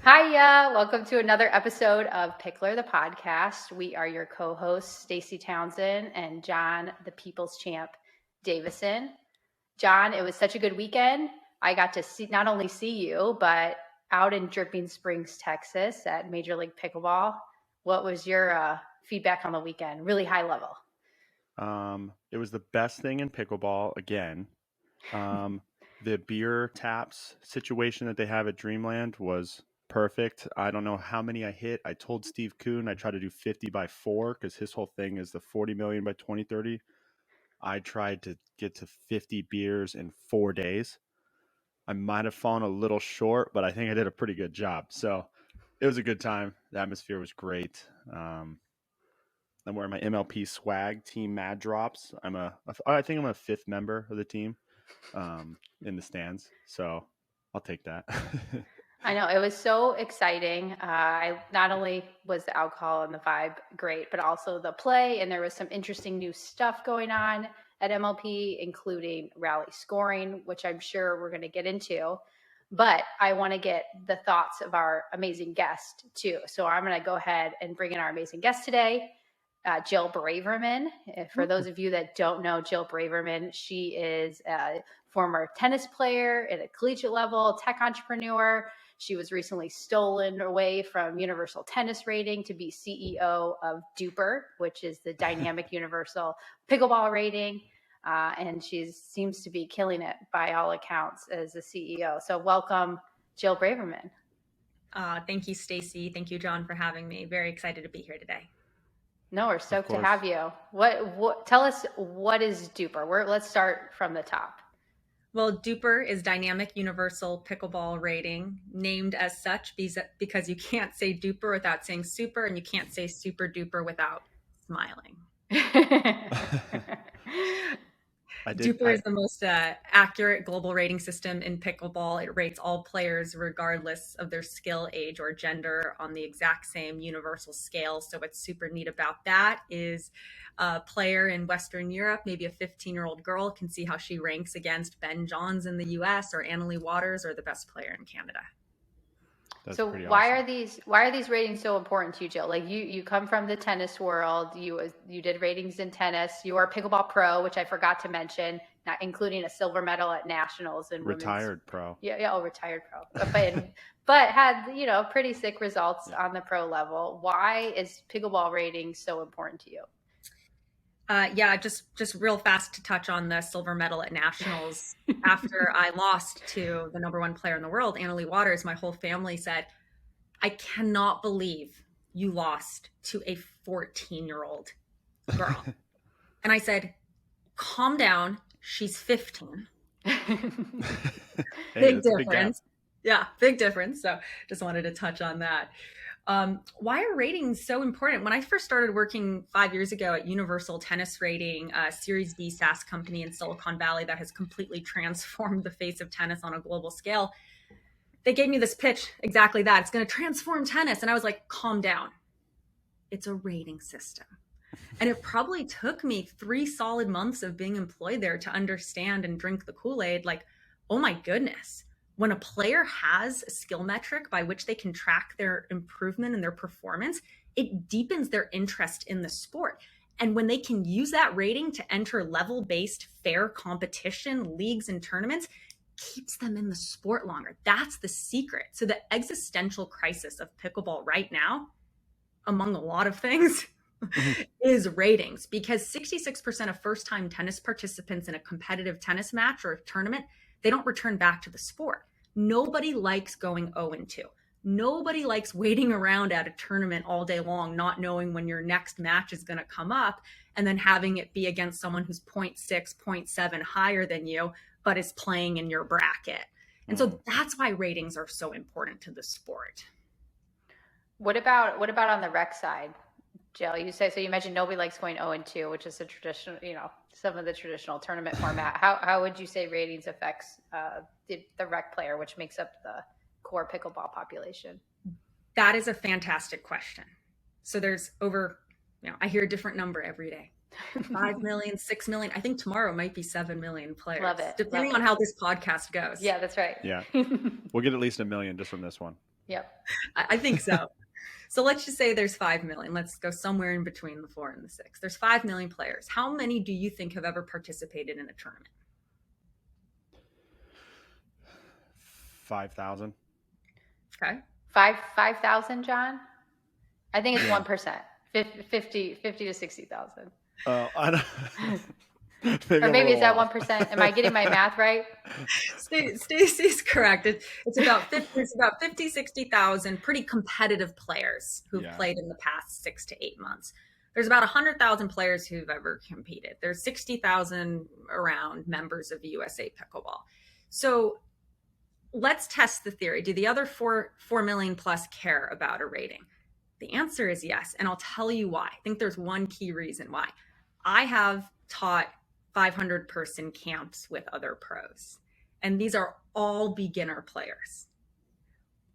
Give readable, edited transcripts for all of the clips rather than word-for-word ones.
Hiya, welcome to another episode of Pickler The Podcast. We are your co-hosts, Stacie Townsend and John, the People's Champ, Davison. John, it was such a good weekend. I got to not only see you, but out in Dripping Springs, Texas at Major League Pickleball. What was your feedback on the weekend? Really high level. It was the best thing in pickleball again. The beer taps situation that they have at Dreamland was perfect. I don't know how many I hit. I told Steve Kuhn I tried to do 50 by 4 because his whole thing is the 40 million by 2030. I tried to get to 50 beers in 4 days. I might have fallen a little short, but I think I did a pretty good job. So it was a good time. The atmosphere was great. I'm wearing my MLP swag, Team Mad Drops. I think I'm a 5th member of the team in the stands. So I'll take that. I know, it was so exciting. I not only was the alcohol and the vibe great, but also the play, and there was some interesting new stuff going on at MLP, including rally scoring, which I'm sure we're going to get into. But I want to get the thoughts of our amazing guest too. So I'm going to go ahead and bring in our amazing guest today, Jill Braverman. For those of you that don't know Jill Braverman, she is a former tennis player at a collegiate level, tech entrepreneur. She was recently stolen away from Universal Tennis Rating to be CEO of DUPR, which is the Dynamic Universal Pickleball Rating. And she seems to be killing it by all accounts as a CEO. So welcome, Jill Braverman. Thank you, Stacie. Thank you, John, for having me. Very excited to be here today. No, we're stoked to have you. What? Tell us, what is DUPR? Let's start from the top. Well, DUPR is Dynamic Universal Pickleball Rating, named as such because you can't say DUPR without saying super, and you can't say super duper without smiling. DUPR is the most accurate global rating system in pickleball. It rates all players regardless of their skill, age, or gender on the exact same universal scale. So what's super neat about that is a player in Western Europe, maybe a 15-year-old girl, can see how she ranks against Ben Johns in the US or Annalie Waters or the best player in Canada. So why are these ratings so important to you, Jill? Like you come from the tennis world. You did ratings in tennis. You are a pickleball pro, which I forgot to mention, not including a silver medal at nationals and retired pro. Yeah, retired pro. But had pretty sick results on the pro level. Why is pickleball ratings so important to you? Just real fast to touch on the silver medal at nationals. After I lost to the number 1 player in the world, Annalie Waters, my whole family said, I cannot believe you lost to a 14-year-old girl. And I said, calm down. She's 15. Big difference. Big difference. So just wanted to touch on that. Why are ratings so important? When I first started working 5 years ago at Universal Tennis Rating, a Series B SaaS company in Silicon Valley that has completely transformed the face of tennis on a global scale, they gave me this pitch, exactly that. It's going to transform tennis. And I was like, calm down. It's a rating system. And it probably took me 3 solid months of being employed there to understand and drink the Kool-Aid. Like, oh my goodness. When a player has a skill metric by which they can track their improvement and their performance, it deepens their interest in the sport. And when they can use that rating to enter level-based fair competition, leagues and tournaments, keeps them in the sport longer. That's the secret. So the existential crisis of pickleball right now, among a lot of things, is ratings. Because 66% of first-time tennis participants in a competitive tennis match or a tournament, they don't return back to the sport. Nobody likes going 0-2. Nobody likes waiting around at a tournament all day long, not knowing when your next match is going to come up, and then having it be against someone who's 0.6, 0.7 higher than you, but is playing in your bracket. And so that's why ratings are so important to the sport. What about on the rec side, Jill? You mentioned nobody likes going 0-2, which is a traditional, some of the traditional tournament format. How would you say ratings affects the rec player, which makes up the core pickleball population? That is a fantastic question. So there's over, I hear a different number every day. 5 million, 6 million. I think tomorrow might be 7 million players. Love it. Depending on how this podcast goes. Yeah, that's right. Yeah. We'll get at least 1 million just from this one. Yep. I think so. So let's just say there's 5 million. Let's go somewhere in between the 4 and the 6. There's 5 million players. How many do you think have ever participated in a tournament? 5,000. Okay. 5,000, John? I think it's Yeah. 1%. 50 to 60,000. Oh, I don't. Or maybe is that 1%? Am I getting my math right? Stacie's correct. It's about 50, 60,000 pretty competitive players who've played in the past 6 to 8 months. There's about 100,000 players who've ever competed. There's 60,000 around members of USA Pickleball. So let's test the theory. Do the other 4 million plus care about a rating? The answer is yes. And I'll tell you why. I think there's one key reason why. I have taught 500-person camps with other pros, and these are all beginner players.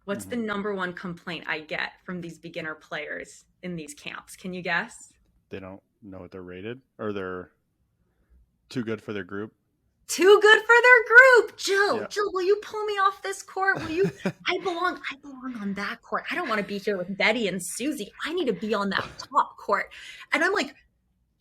What's the number one complaint I get from these beginner players in these camps? Can you guess? They don't know what they're rated, or they're too good for their group. Too good for their group. Jill, will you pull me off this court? Will you? I belong on that court. I don't want to be here with Betty and Susie. I need to be on that top court. And I'm like,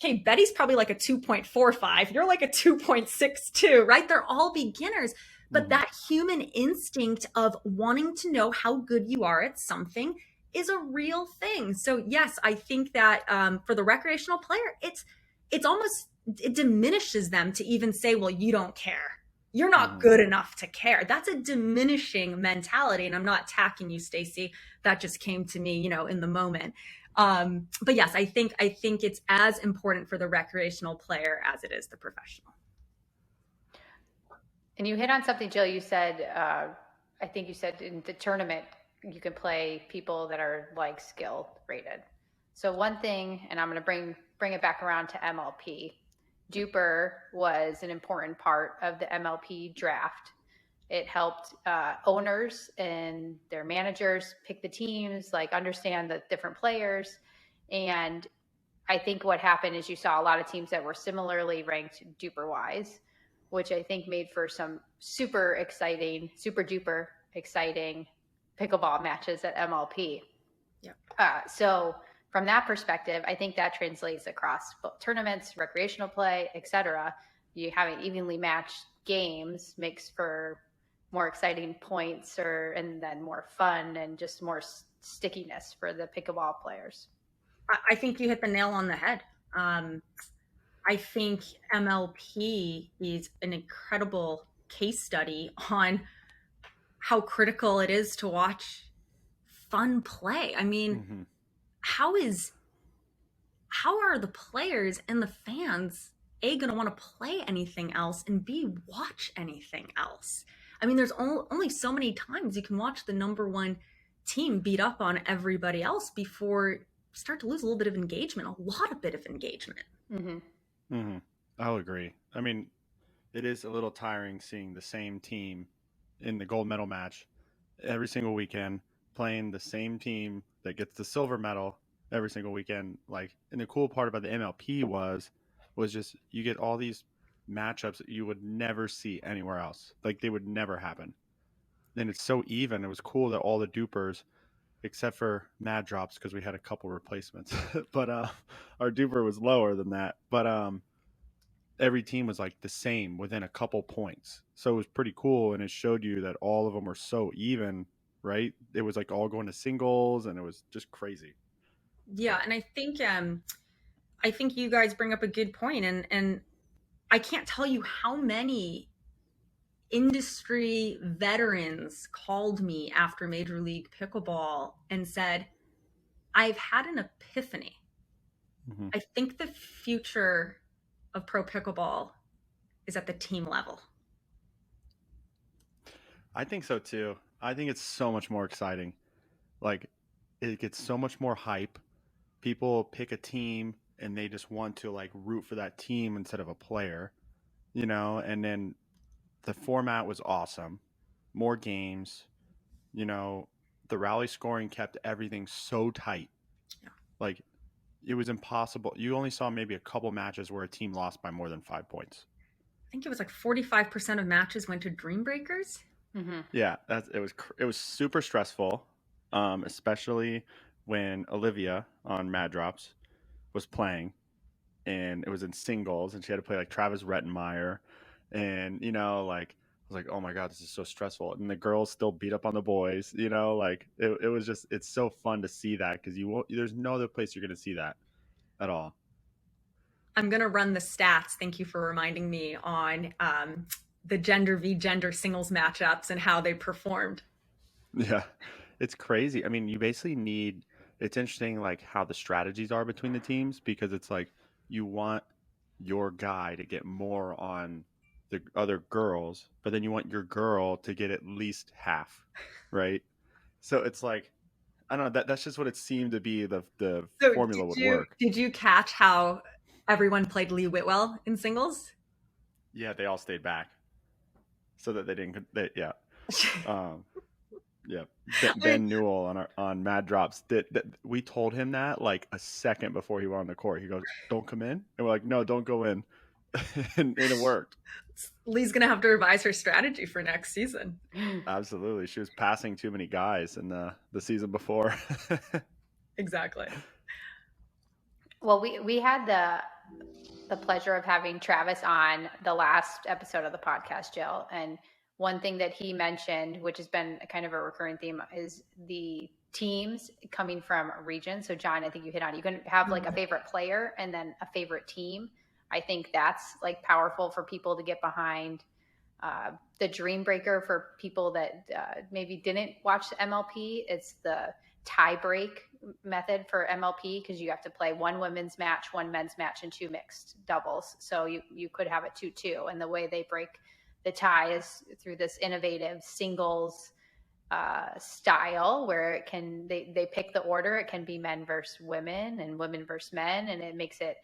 okay, Betty's probably like a 2.45. You're like a 2.62, right? They're all beginners. But that human instinct of wanting to know how good you are at something is a real thing. So yes, I think that for the recreational player, it's almost, it diminishes them to even say, well, you don't care. You're not good enough to care. That's a diminishing mentality. And I'm not attacking you, Stacie. That just came to me, in the moment. But yes, I think it's as important for the recreational player as it is the professional. And you hit on something, Jill. You said, I think you said in the tournament, you can play people that are like skill rated. So one thing, and I'm going to bring it back around to MLP. DUPR was an important part of the MLP draft. It helped owners and their managers pick the teams, like understand the different players. And I think what happened is you saw a lot of teams that were similarly ranked DUPR wise, which I think made for some super duper exciting pickleball matches at MLP. Yep. So from that perspective, I think that translates across both tournaments, recreational play, etc. You having evenly matched games makes for more exciting points and then more fun and just more stickiness for the pickleball players. I think you hit the nail on the head. I think MLP is an incredible case study on how critical it is to watch fun play. I mean, how are the players and the fans A, going to want to play anything else, and B, watch anything else? I mean, there's only so many times you can watch the number one team beat up on everybody else before you start to lose a little bit of engagement, a bit of engagement. I'll agree. I mean, it is a little tiring seeing the same team in the gold medal match every single weekend, playing the same team that gets the silver medal every single weekend. Like, and the cool part about the MLP was just you get all these matchups that you would never see anywhere else. Like, they would never happen. And it's so even. It was cool that all the DUPRs, except for Mad Drops, because we had a couple replacements, but our DUPR was lower than that. But every team was like the same within a couple points. So it was pretty cool, and it showed you that all of them were so even, right? It was like all going to singles, and it was just crazy. Yeah, and I think you guys bring up a good point, and I can't tell you how many industry veterans called me after Major League Pickleball and said, I've had an epiphany. I think the future of pro pickleball is at the team level. I think so too. I think it's so much more exciting. Like, it gets so much more hype. People pick a team and they just want to like root for that team instead of a player, and then the format was awesome. More games, the rally scoring kept everything so tight. Yeah. Like, it was impossible. You only saw maybe a couple matches where a team lost by more than 5 points. I think it was like 45% of matches went to Dream Breakers. Yeah, it was super stressful. especially when Olivia on Mad Drops was playing, and it was in singles, and she had to play like Travis Rettenmeyer, and like I was like, oh my god, this is so stressful, and the girls still beat up on the boys, like it was just, it's so fun to see that, because there's no other place you're gonna see that at all. I'm gonna run the stats. Thank you for reminding me on the gender v gender singles matchups and how they performed. Yeah, it's crazy. I mean, you basically need, it's interesting like how the strategies are between the teams, because it's like you want your guy to get more on the other girls, but then you want your girl to get at least half, right? So it's like, I don't know, that's just what it seemed to be, the So formula would work. Did you catch how everyone played Lee Whitwell in singles? Yeah, they all stayed back so that they didn't. Yeah. Yeah. Ben Newell on Mad Drops, we told him that like a second before he went on the court. He goes, "Don't come in," and we're like, "No, don't go in," and it worked. Lee's gonna have to revise her strategy for next season. Absolutely, she was passing too many guys in the season before. Exactly. Well, we had the pleasure of having Travis on the last episode of the podcast, Jill, and one thing that he mentioned, which has been kind of a recurring theme, is the teams coming from a region. So John, I think you hit on it. You can have like a favorite player and then a favorite team. I think that's like powerful for people to get behind. The dream breaker for people that maybe didn't watch the MLP, it's the tie break method for MLP, because you have to play one women's match, one men's match, and two mixed doubles. So you could have it 2-2. And the way they break the tie is through this innovative singles style where they pick the order. It can be men versus women and women versus men, and it makes it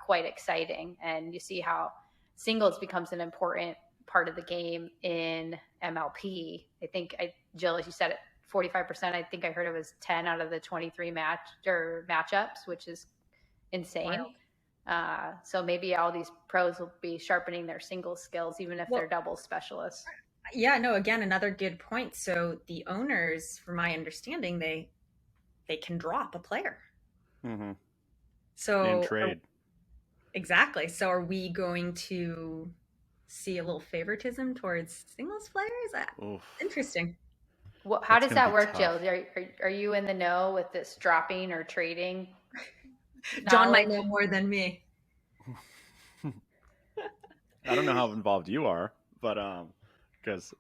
quite exciting. And you see how singles becomes an important part of the game in MLP. I think, Jill, as you said it, 45%. I think I heard it was 10 out of the 23 matchups, which is insane. Wow. So maybe all these pros will be sharpening their singles skills, even if they're doubles specialists. Yeah, no, again, another good point. So the owners, from my understanding, they can drop a player. Mm-hmm. So and trade. Exactly. So are we going to see a little favoritism towards singles players? Oof. Interesting. Well, how does that work, Jill? Are you in the know with this dropping or trading? John might know more than me. I don't know how involved you are, but because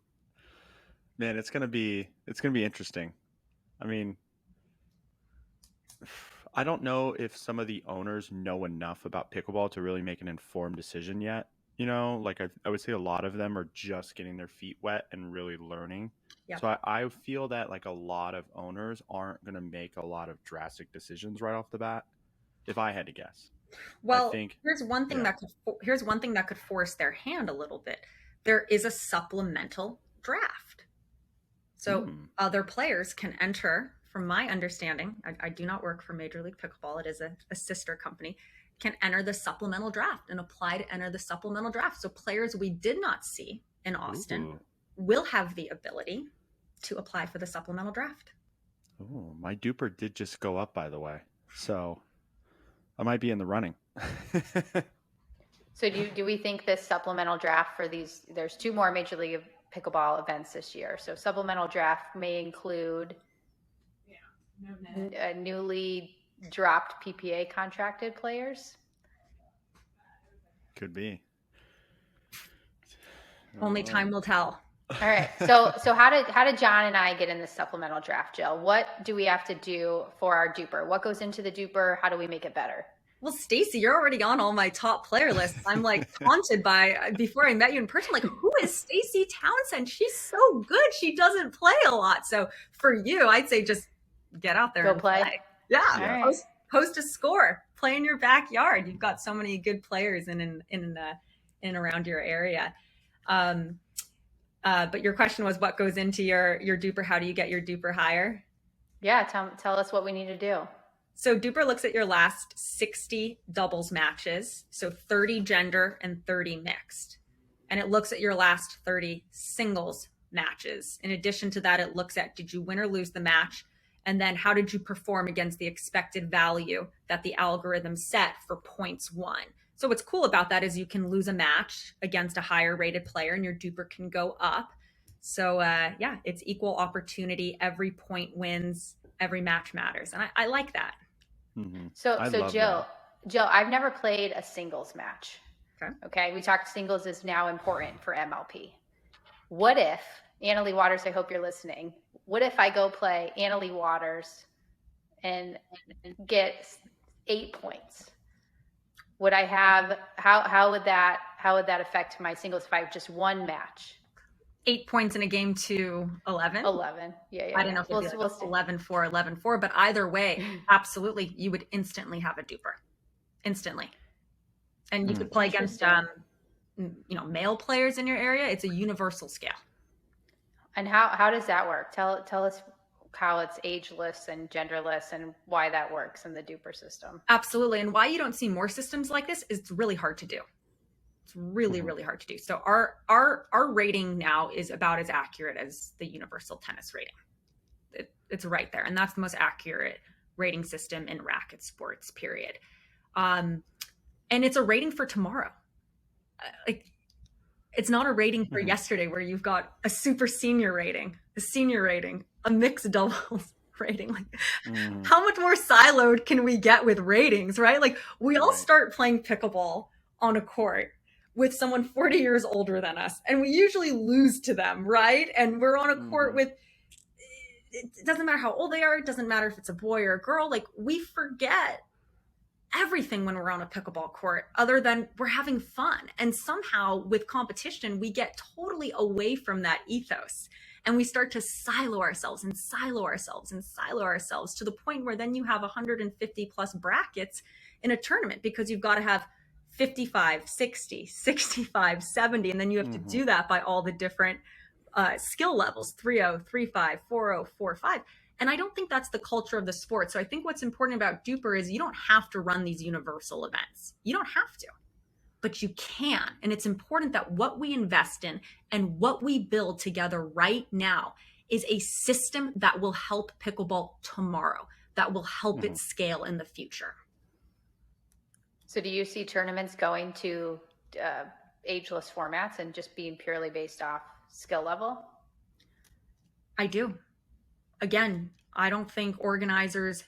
man, it's gonna be interesting. I mean, I don't know if some of the owners know enough about pickleball to really make an informed decision yet. Like I would say a lot of them are just getting their feet wet and really learning. Yep. So I feel that like a lot of owners aren't going to make a lot of drastic decisions right off the bat, if I had to guess. Well, here's one thing that could force their hand a little bit. There is a supplemental draft. So other players can enter, from my understanding, I do not work for Major League Pickleball. It is a sister company, can enter the supplemental draft and apply to enter the supplemental draft. So players we did not see in Austin will have the ability to apply for the supplemental draft. Oh, my DUPR did just go up, by the way. So I might be in the running. So do we think this supplemental draft for there's 2 more Major League Pickleball events this year. So supplemental draft may include newly dropped PPA contracted players. Could be. Only time will tell. All right. So how did John and I get in this supplemental draft, Jill? What do we have to do for our DUPR? What goes into the DUPR? How do we make it better? Well, Stacie, you're already on all my top player lists. I'm like taunted by, before I met you in person, like, who is Stacie Townsend? She's so good. She doesn't play a lot. So for you, I'd say just get out there and play. Yeah. Right. Post a score. Play in your backyard. You've got so many good players in and around your area. But your question was, what goes into your DUPR? How do you get your DUPR higher? Yeah, tell us what we need to do. So DUPR looks at your last 60 doubles matches, so 30 gender and 30 mixed. And it looks at your last 30 singles matches. In addition to that, it looks at, did you win or lose the match? And then how did you perform against the expected value that the algorithm set for points won? So what's cool about that is you can lose a match against a higher rated player and your DUPR can go up. So yeah, it's equal opportunity. Every point wins, every match matters. And I like that. Mm-hmm. So Jill, I've never played a singles match. Okay. We talked singles is now important for MLP. What if, Annalie Waters, I hope you're listening. What if I go play Annalie Waters and get 8 points? Would I have, how would that affect my singles if I have just one match? 8 points in a game to 11? 11. Yeah. I don't know if it'd be like 11-4, 11-4, but either way, absolutely, you would instantly have a DUPR. Instantly. And you could play against, male players in your area. It's a universal scale. And how does that work? Tell us how it's ageless and genderless and why that works in the DUPR system. Absolutely. And why you don't see more systems like this is it's really hard to do. It's really, really hard to do. So our rating now is about as accurate as the universal tennis rating. It's right there. And that's the most accurate rating system in racket sports, period. And it's a rating for tomorrow. It's not a rating for yesterday where you've got a super senior rating, a senior rating, a mixed doubles rating. How much more siloed can we get with ratings, right? Like we all start playing pickleball on a court with someone 40 years older than us, and we usually lose to them, right? And we're on a court with, it doesn't matter how old they are, it doesn't matter if it's a boy or a girl, like we forget everything when we're on a pickleball court other than we're having fun. And somehow with competition, we get totally away from that ethos and we start to silo ourselves to the point where then you have 150 plus brackets in a tournament because you've got to have 55, 60, 65, 70. And then you have to do that by all the different skill levels, 3-0, 3-5, 4-0, 4-5. And I don't think that's the culture of the sport. So I think what's important about DUPR is you don't have to run these universal events. You don't have to, but you can. And it's important that what we invest in and what we build together right now is a system that will help pickleball tomorrow, that will help it scale in the future. So do you see tournaments going to ageless formats and just being purely based off skill level? I do. Again, I don't think organizers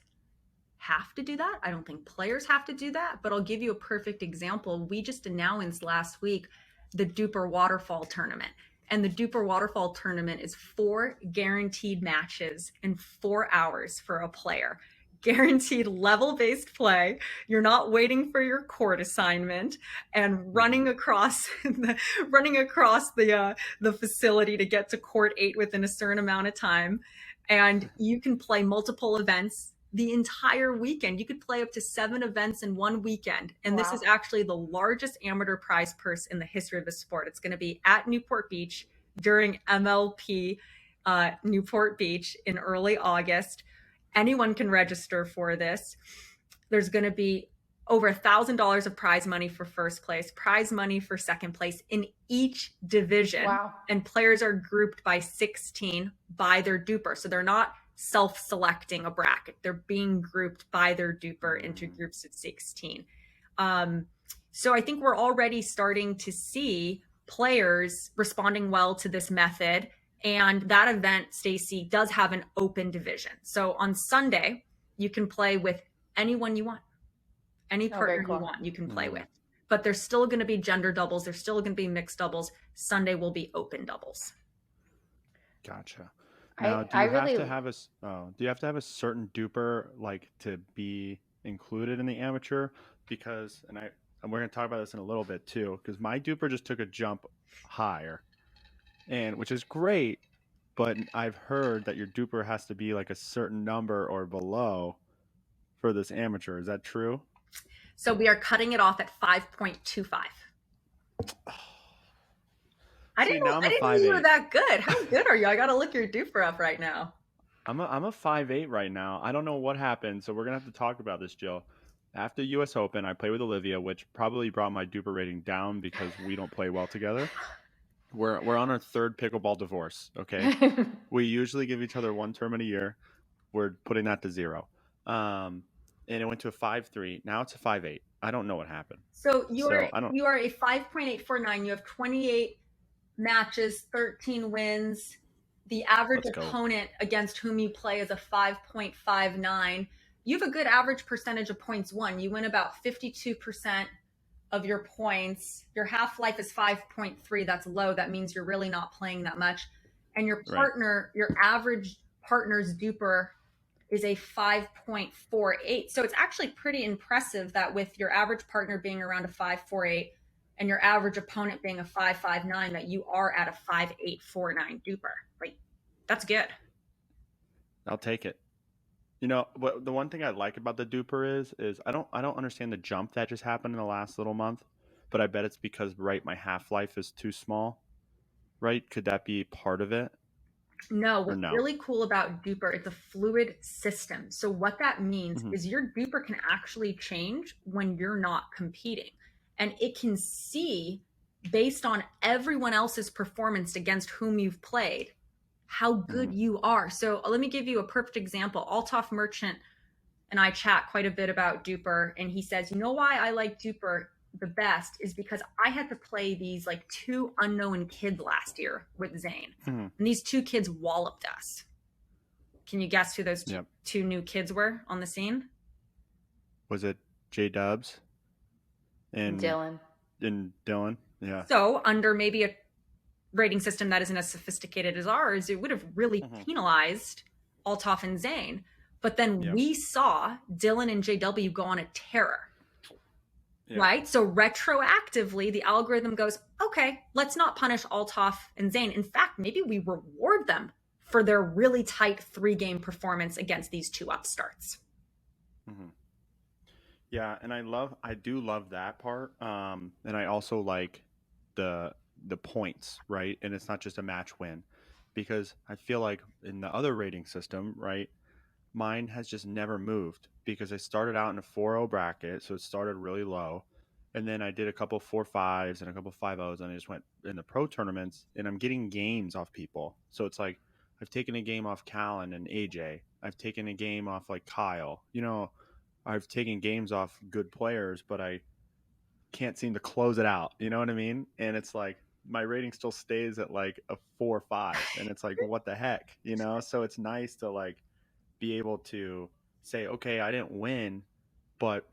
have to do that. I don't think players have to do that, but I'll give you a perfect example. We just announced last week the DUPR Waterfall tournament. And the DUPR Waterfall tournament is 4 guaranteed matches in 4 hours for a player. Guaranteed level-based play. You're not waiting for your court assignment and running across the facility to get to court 8 within a certain amount of time. And you can play multiple events the entire weekend. You could play up to 7 events in one weekend. And This is actually the largest amateur prize purse in the history of the sport. It's going to be at Newport Beach during MLP Newport Beach in early August. Anyone can register for this. There's going to be over $1,000 of prize money for first place, prize money for second place in each division. Wow. And players are grouped by 16 by their DUPR. So they're not self-selecting a bracket. They're being grouped by their DUPR into groups of 16. So I think we're already starting to see players responding well to this method. And that event, Stacie, does have an open division. So on Sunday, you can play with anyone you want. Any partner you want, you can play with. But there's still going to be gender doubles. There's still going to be mixed doubles. Sunday will be open doubles. Gotcha. Now, do you have to have a certain DUPR like to be included in the amateur? Because, and we're going to talk about this in a little bit too, because my DUPR just took a jump higher, and which is great. But I've heard that your DUPR has to be like a certain number or below for this amateur. Is that true? So we are cutting it off at 5.25. I didn't know you were that good. How good are you? I got to look your DUPR up right now. I'm a 5'8" right now. I don't know what happened, so we're going to have to talk about this, Jill. After US Open, I played with Olivia, which probably brought my DUPR rating down because we don't play well together. We're on our 3rd pickleball divorce, okay? We usually give each other 1 tournament a year. we're putting that to 0. And it went to a 5.3. Now it's a 5.8. I don't know what happened. So you are a 5.849. You have 28 matches, 13 wins. The average opponent against whom you play is a 5.59. You have a good average percentage of points won. You win about 52% of your points. Your half-life is 5.3. That's low. That means you're really not playing that much. And your partner, your average partner's DUPR is a 5.48. So it's actually pretty impressive that with your average partner being around a 5.48 and your average opponent being a 5.59, that you are at a 5.849 DUPR. Like, that's good. I'll take it. You know, what the one thing I like about the DUPR is I don't understand the jump that just happened in the last little month, but I bet it's because my half-life is too small. Right? Could that be part of it? No, what's really cool about DUPR, it's a fluid system. So what that means is your DUPR can actually change when you're not competing. And it can see, based on everyone else's performance against whom you've played, how good you are. So let me give you a perfect example. Althoff Merchant and I chat quite a bit about DUPR, and he says, you know why I like DUPR the best is because I had to play these like 2 unknown kids last year with Zane. And these 2 kids walloped us. Can you guess who those two new kids were on the scene? Was it J-Dubs? And Dylan. And Dylan, yeah. So under maybe a rating system that isn't as sophisticated as ours, it would have really penalized Althoff and Zane. But then we saw Dylan and JW go on a terror. Yeah. Right? So retroactively, the algorithm goes, okay, let's not punish Althoff and Zane. In fact, maybe we reward them for their really tight 3-game performance against these 2 upstarts. Yeah, and I do love that part. And I also like the points, right? And it's not just a match win, because I feel like in the other rating system, right, mine has just never moved because I started out in a 4-0 bracket, so it started really low, and then I did a couple 4.5s and a couple 5.0s, and I just went in the pro tournaments, and I'm getting games off people. So it's like I've taken a game off Callan and AJ. I've taken a game off like Kyle. You know, I've taken games off good players, but I can't seem to close it out. You know what I mean? And it's like my rating still stays at like a 4 or 5, and it's like, what the heck, you know? So it's nice to like be able to say, okay, I didn't win, but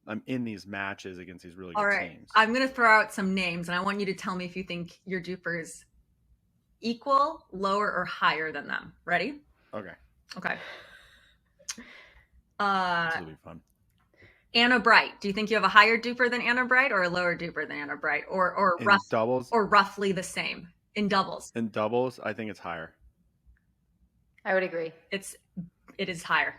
I'm in these matches against these really good teams. I'm going to throw out some names, and I want you to tell me if you think your DUPR is equal, lower, or higher than them. Ready? Okay. This will be fun. Anna Bright. Do you think you have a higher DUPR than Anna Bright or a lower DUPR than Anna Bright, or doubles, or roughly the same in doubles? In doubles, I think it's higher. I would agree. It is higher.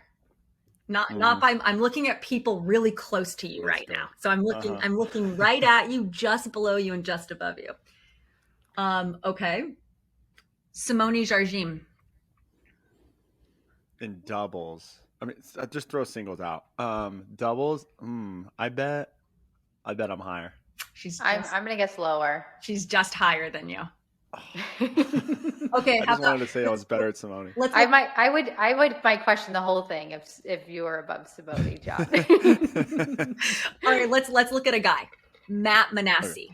Not by, I'm looking at people really close to you right now. So I'm looking right at you, just below you and just above you. Okay. Simone Jardim. In doubles, I mean, just throw singles out. Doubles, I bet I'm higher. I'm gonna guess lower. She's just higher than you. Okay, I just wanted to say I was better at Simone. I might question the whole thing if you were above Simone, John. All right, let's look at a guy, Matt Manassi.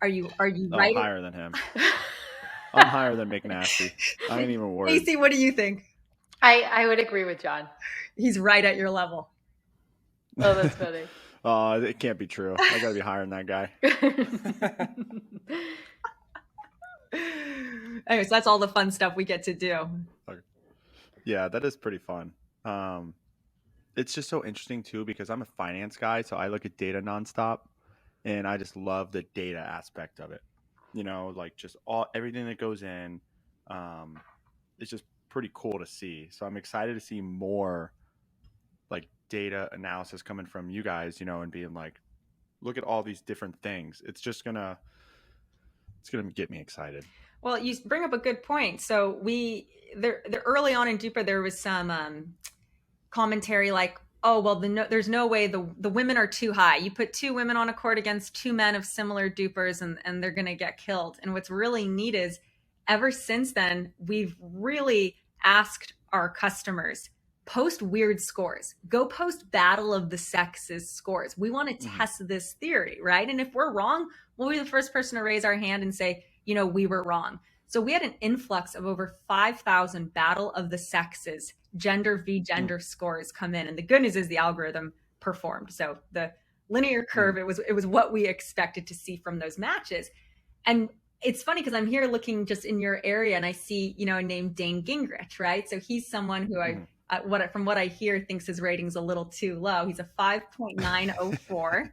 Are you right? I'm higher than him. I'm higher than McNasty. I ain't even worried. Stacie, what do you think? I would agree with John. He's right at your level. Oh, that's funny. It can't be true. I gotta be higher than that guy. Anyways, that's all the fun stuff we get to do. Okay. Yeah, that is pretty fun. It's just so interesting too, because I'm a finance guy, so I look at data nonstop, and I just love the data aspect of it. You know, like just everything that goes in. It's just pretty cool to see. So I'm excited to see more like data analysis coming from you guys, you know, and being like, look at all these different things. It's gonna get me excited. Well, you bring up a good point. So early on in DUPR, there was some commentary like, oh, well, there's no way the women are too high. You put 2 women on a court against 2 men of similar DUPRs and they're going to get killed. And what's really neat is ever since then, we've really asked our customers, post weird scores. Go post battle of the sexes scores. We want to test this theory, right? And if we're wrong, we'll be the first person to raise our hand and say, we were wrong. So we had an influx of over 5,000 battle of the sexes, gender v gender scores come in. And the good news is the algorithm performed. So the linear curve, it was what we expected to see from those matches. And it's funny because I'm here looking just in your area and I see, a name Dane Gingrich, right? So he's someone who from what I hear, thinks his rating's a little too low. He's a 5.904.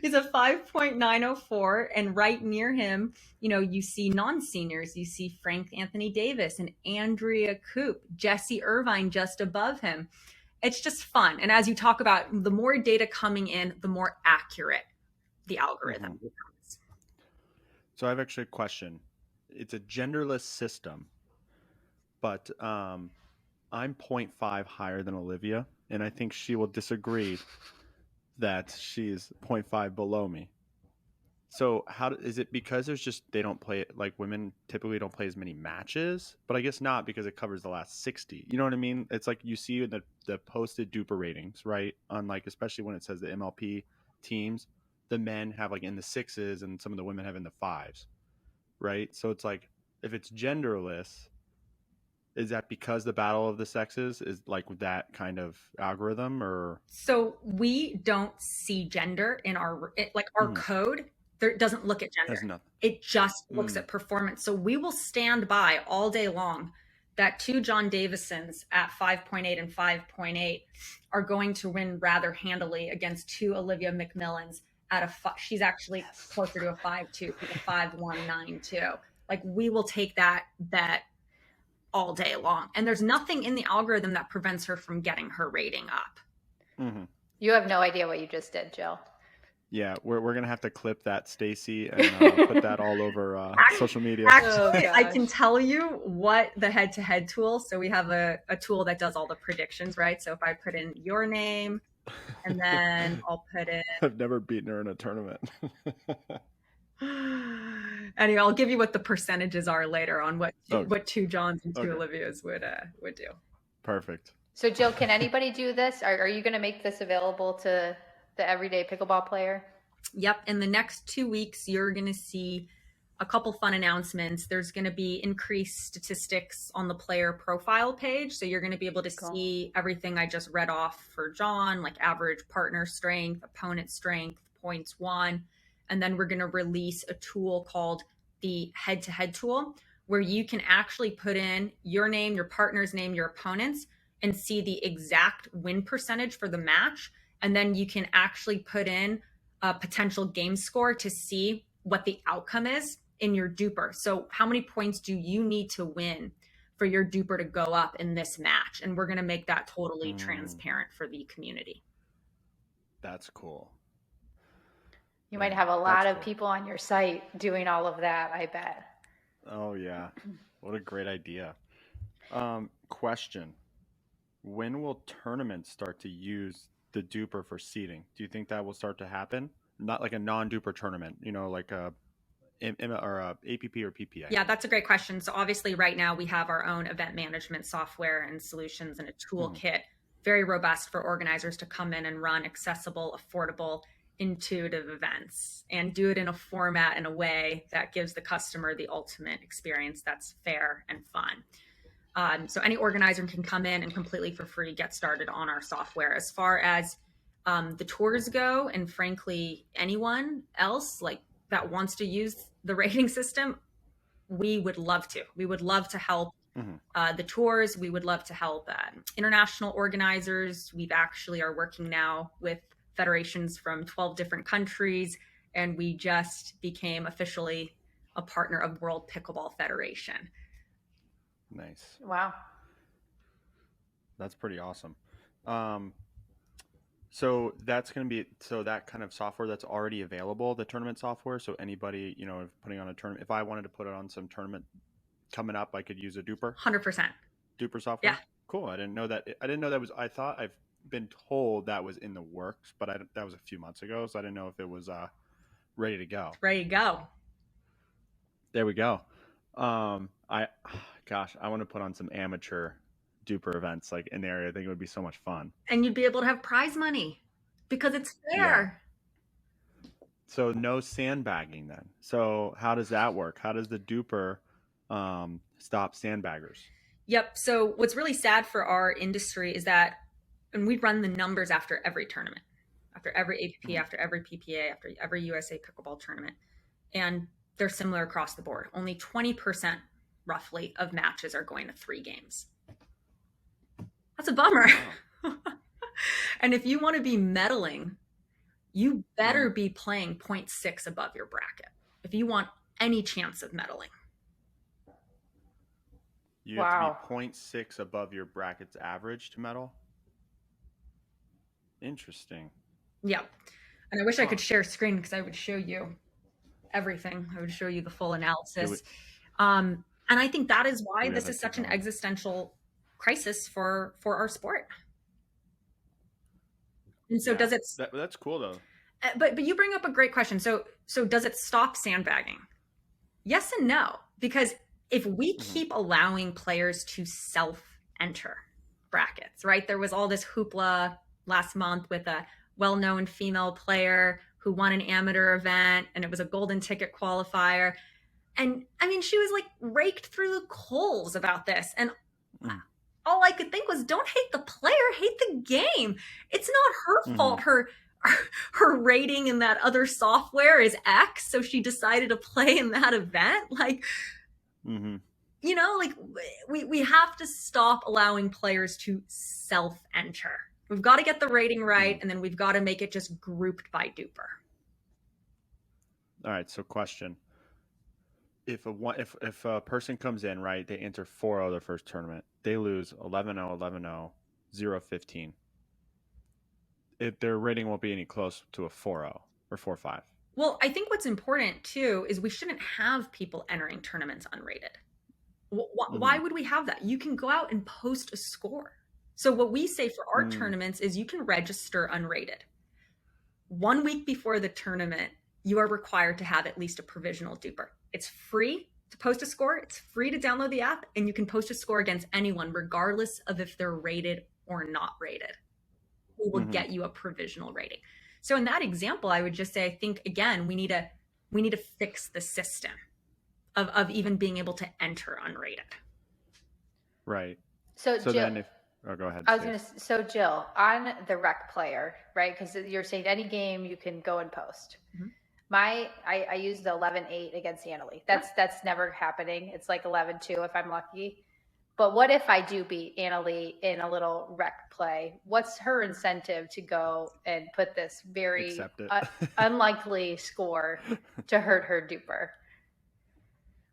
He's a 5.904. And right near him, you see non-seniors. You see Frank Anthony Davis and Andrea Koop, Jesse Irvine just above him. It's just fun. And as you talk about, the more data coming in, the more accurate the algorithm becomes. So I have actually a question. It's a genderless system, but I'm 0.5 higher than Olivia, and I think she will disagree that she's 0.5 below me. So is it because they don't play, like women typically don't play as many matches, but I guess not because it covers the last 60. You know what I mean? It's like you see in the posted DUPR ratings, right? On especially when it says the MLP teams, the men have in the 6s and some of the women have in the 5s, right? So it's like, if it's genderless, is that because the battle of the sexes is that kind of algorithm, or? So we don't see gender in our code. There doesn't look at gender. It just looks at performance. So we will stand by all day long that 2 John Davisons at 5.8 and 5.8 are going to win rather handily against 2 Olivia McMillans at she's actually closer to a 5.2, a 5.192. We will take that bet all day long. And there's nothing in the algorithm that prevents her from getting her rating up. You have no idea what you just did, Jill. Yeah, we're going to have to clip that, Stacie, and put that all over social media. Actually, I can tell you what the head-to-head tool, so we have a tool that does all the predictions, right? So if I put in your name, and then I'll put in... I've never beaten her in a tournament. Anyway, I'll give you what the percentages are later on what 2 Johns and 2 Olivias would do. Perfect. So Jill, can anybody do this? Are you going to make this available to the everyday pickleball player? Yep. In the next 2 weeks, you're going to see a couple fun announcements. There's going to be increased statistics on the player profile page. So you're going to be able to see everything I just read off for John, like average partner strength, opponent strength, points won. And then we're going to release a tool called the head-to-head tool, where you can actually put in your name, your partner's name, your opponent's, and see the exact win percentage for the match. And then you can actually put in a potential game score to see what the outcome is in your DUPR. So how many points do you need to win for your DUPR to go up in this match? And we're going to make that totally transparent for the community. That's cool. You might have a lot of people on your site doing all of that, I bet. Oh, yeah. What a great idea. Question. When will tournaments start to use the DUPR for seeding? Do you think that will start to happen? Not like a non-DUPR tournament, like a APP or PPA? Yeah, that's a great question. So obviously right now we have our own event management software and solutions and a toolkit, very robust for organizers to come in and run accessible, affordable, intuitive events and do it in a format in a way that gives the customer the ultimate experience that's fair and fun. So any organizer can come in and completely for free get started on our software. As far as the tours go, and frankly, anyone else that wants to use the rating system, we would love to. We would love to help the tours. We would love to help international organizers. We've actually are working now with federations from 12 different countries, and we just became officially a partner of World Pickleball Federation. Nice. Wow. That's pretty awesome. So that's going to be, that kind of software that's already available, the tournament software. So anybody, if putting on a tournament, if I wanted to put it on some tournament coming up, I could use a DUPR. 100%. DUPR software? Yeah. Cool. I didn't know that. I thought I've been told that was in the works, but that was a few months ago. So I didn't know if it was ready to go. Ready to go. There we go. I want to put on some amateur DUPR events like in the area. I think it would be so much fun. And you'd be able to have prize money because it's fair. Yeah. So no sandbagging then. So how does that work? How does the DUPR stop sandbaggers? Yep. So what's really sad for our industry is that, and we run the numbers after every tournament, after every APP, after every PPA, after every USA Pickleball tournament. And they're similar across the board. Only 20% roughly of matches are going to 3 games. That's a bummer. Wow. And if you want to be medaling, you better be playing 0.6 above your bracket if you want any chance of medaling. You have to be 0.6 above your bracket's average to medal? Interesting. Yeah. And I wish I could share screen because I would show you everything. I would show you the full analysis. And I think that is why this is such an existential crisis for our sport. And so does it... That's cool though. But you bring up a great question. So does it stop sandbagging? Yes and no. Because if we keep allowing players to self-enter brackets, right? There was all this hoopla last month with a well-known female player who won an amateur event, and it was a golden ticket qualifier. And I mean, she was like raked through the coals about this. And all I could think was, don't hate the player, hate the game. It's not her fault. Her rating in that other software is X, so she decided to play in that event. Like, you know, like we have to stop allowing players to self-enter. We've got to get the rating right, and then we've got to make it just grouped by DUPR. All right, so question. If a person comes in, right, they enter 4-0 their first tournament, they lose 11-0, 11-0, 0-15. If their rating won't be any close to a 4-0 or 4-5. Well, I think what's important too is we shouldn't have people entering tournaments unrated. Why would we have that? You can go out and post a score. So what we say for our tournaments is you can register unrated. 1 week before the tournament, you are required to have at least a provisional DUPR. It's free to post a score. It's free to download the app, and you can post a score against anyone, regardless of if they're rated or not rated. We will get you a provisional rating. So in that example, I would just say, I think, again, we need to fix the system of even being able to enter unrated. Right. So Jill, then go ahead. So Jill, on the rec player, right? Because you're saying any game you can go and post. I used the 11-8 against Annalie. That's never happening. It's like 11-2 if I'm lucky. But what if I do beat Annalie in a little rec play? What's her incentive to go and put this very unlikely score to hurt her DUPR?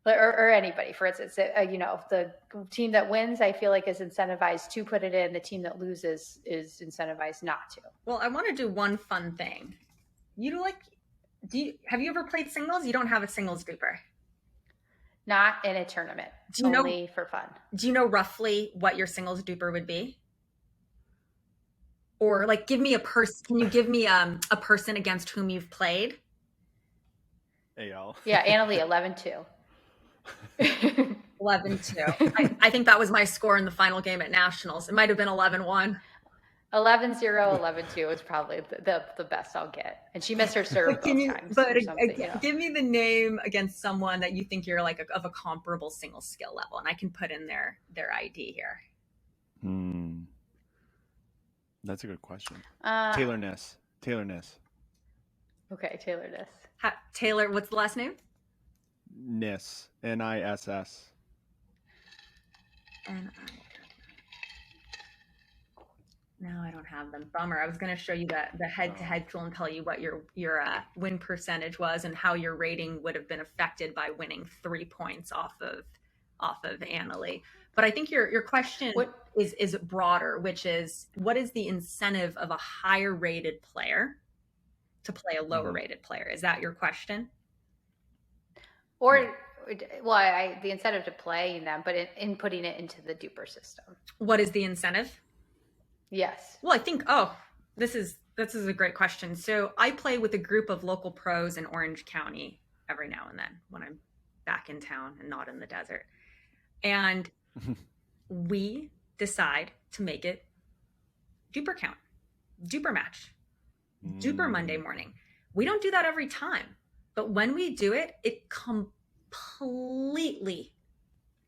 Or anybody, for instance, you know, the team that wins, I feel like is incentivized to put it in. The team that loses is incentivized not to. Well, I want to do one fun thing. Have you ever played singles? You don't have a singles DUPR. Not in a tournament, only for fun. Do you know roughly what your singles DUPR would be? Or like, give me a person. Can you give me a person against whom you've played? AL. Yeah, Annalie, 11-2. 11-2. I think that was my score in the final game at Nationals. It might have been 11-1. 11-0, 11-2 is probably the best I'll get. And she missed her serve both times. But give me the name against someone that you think you're like of a comparable single skill level, and I can put in their ID here. That's a good question. Taylor Niss. Okay, Taylor Niss. Taylor, what's the last name? Niss. Niss. No, I don't have them. Bummer. I was going to show you the head-to-head tool and tell you what your win percentage was and how your rating would have been affected by winning 3 points off of Annalie. But I think your question is broader, which is, what is the incentive of a higher rated player to play a lower rated player? Is that your question? Or, well, the incentive to playing them, but in putting it into the DUPR system. What is the incentive? Yes. Well, I think, this is a great question. So I play with a group of local pros in Orange County every now and then when I'm back in town and not in the desert. And we decide to make it DUPR count, DUPR match, DUPR Monday morning. We don't do that every time, but when we do it, it completely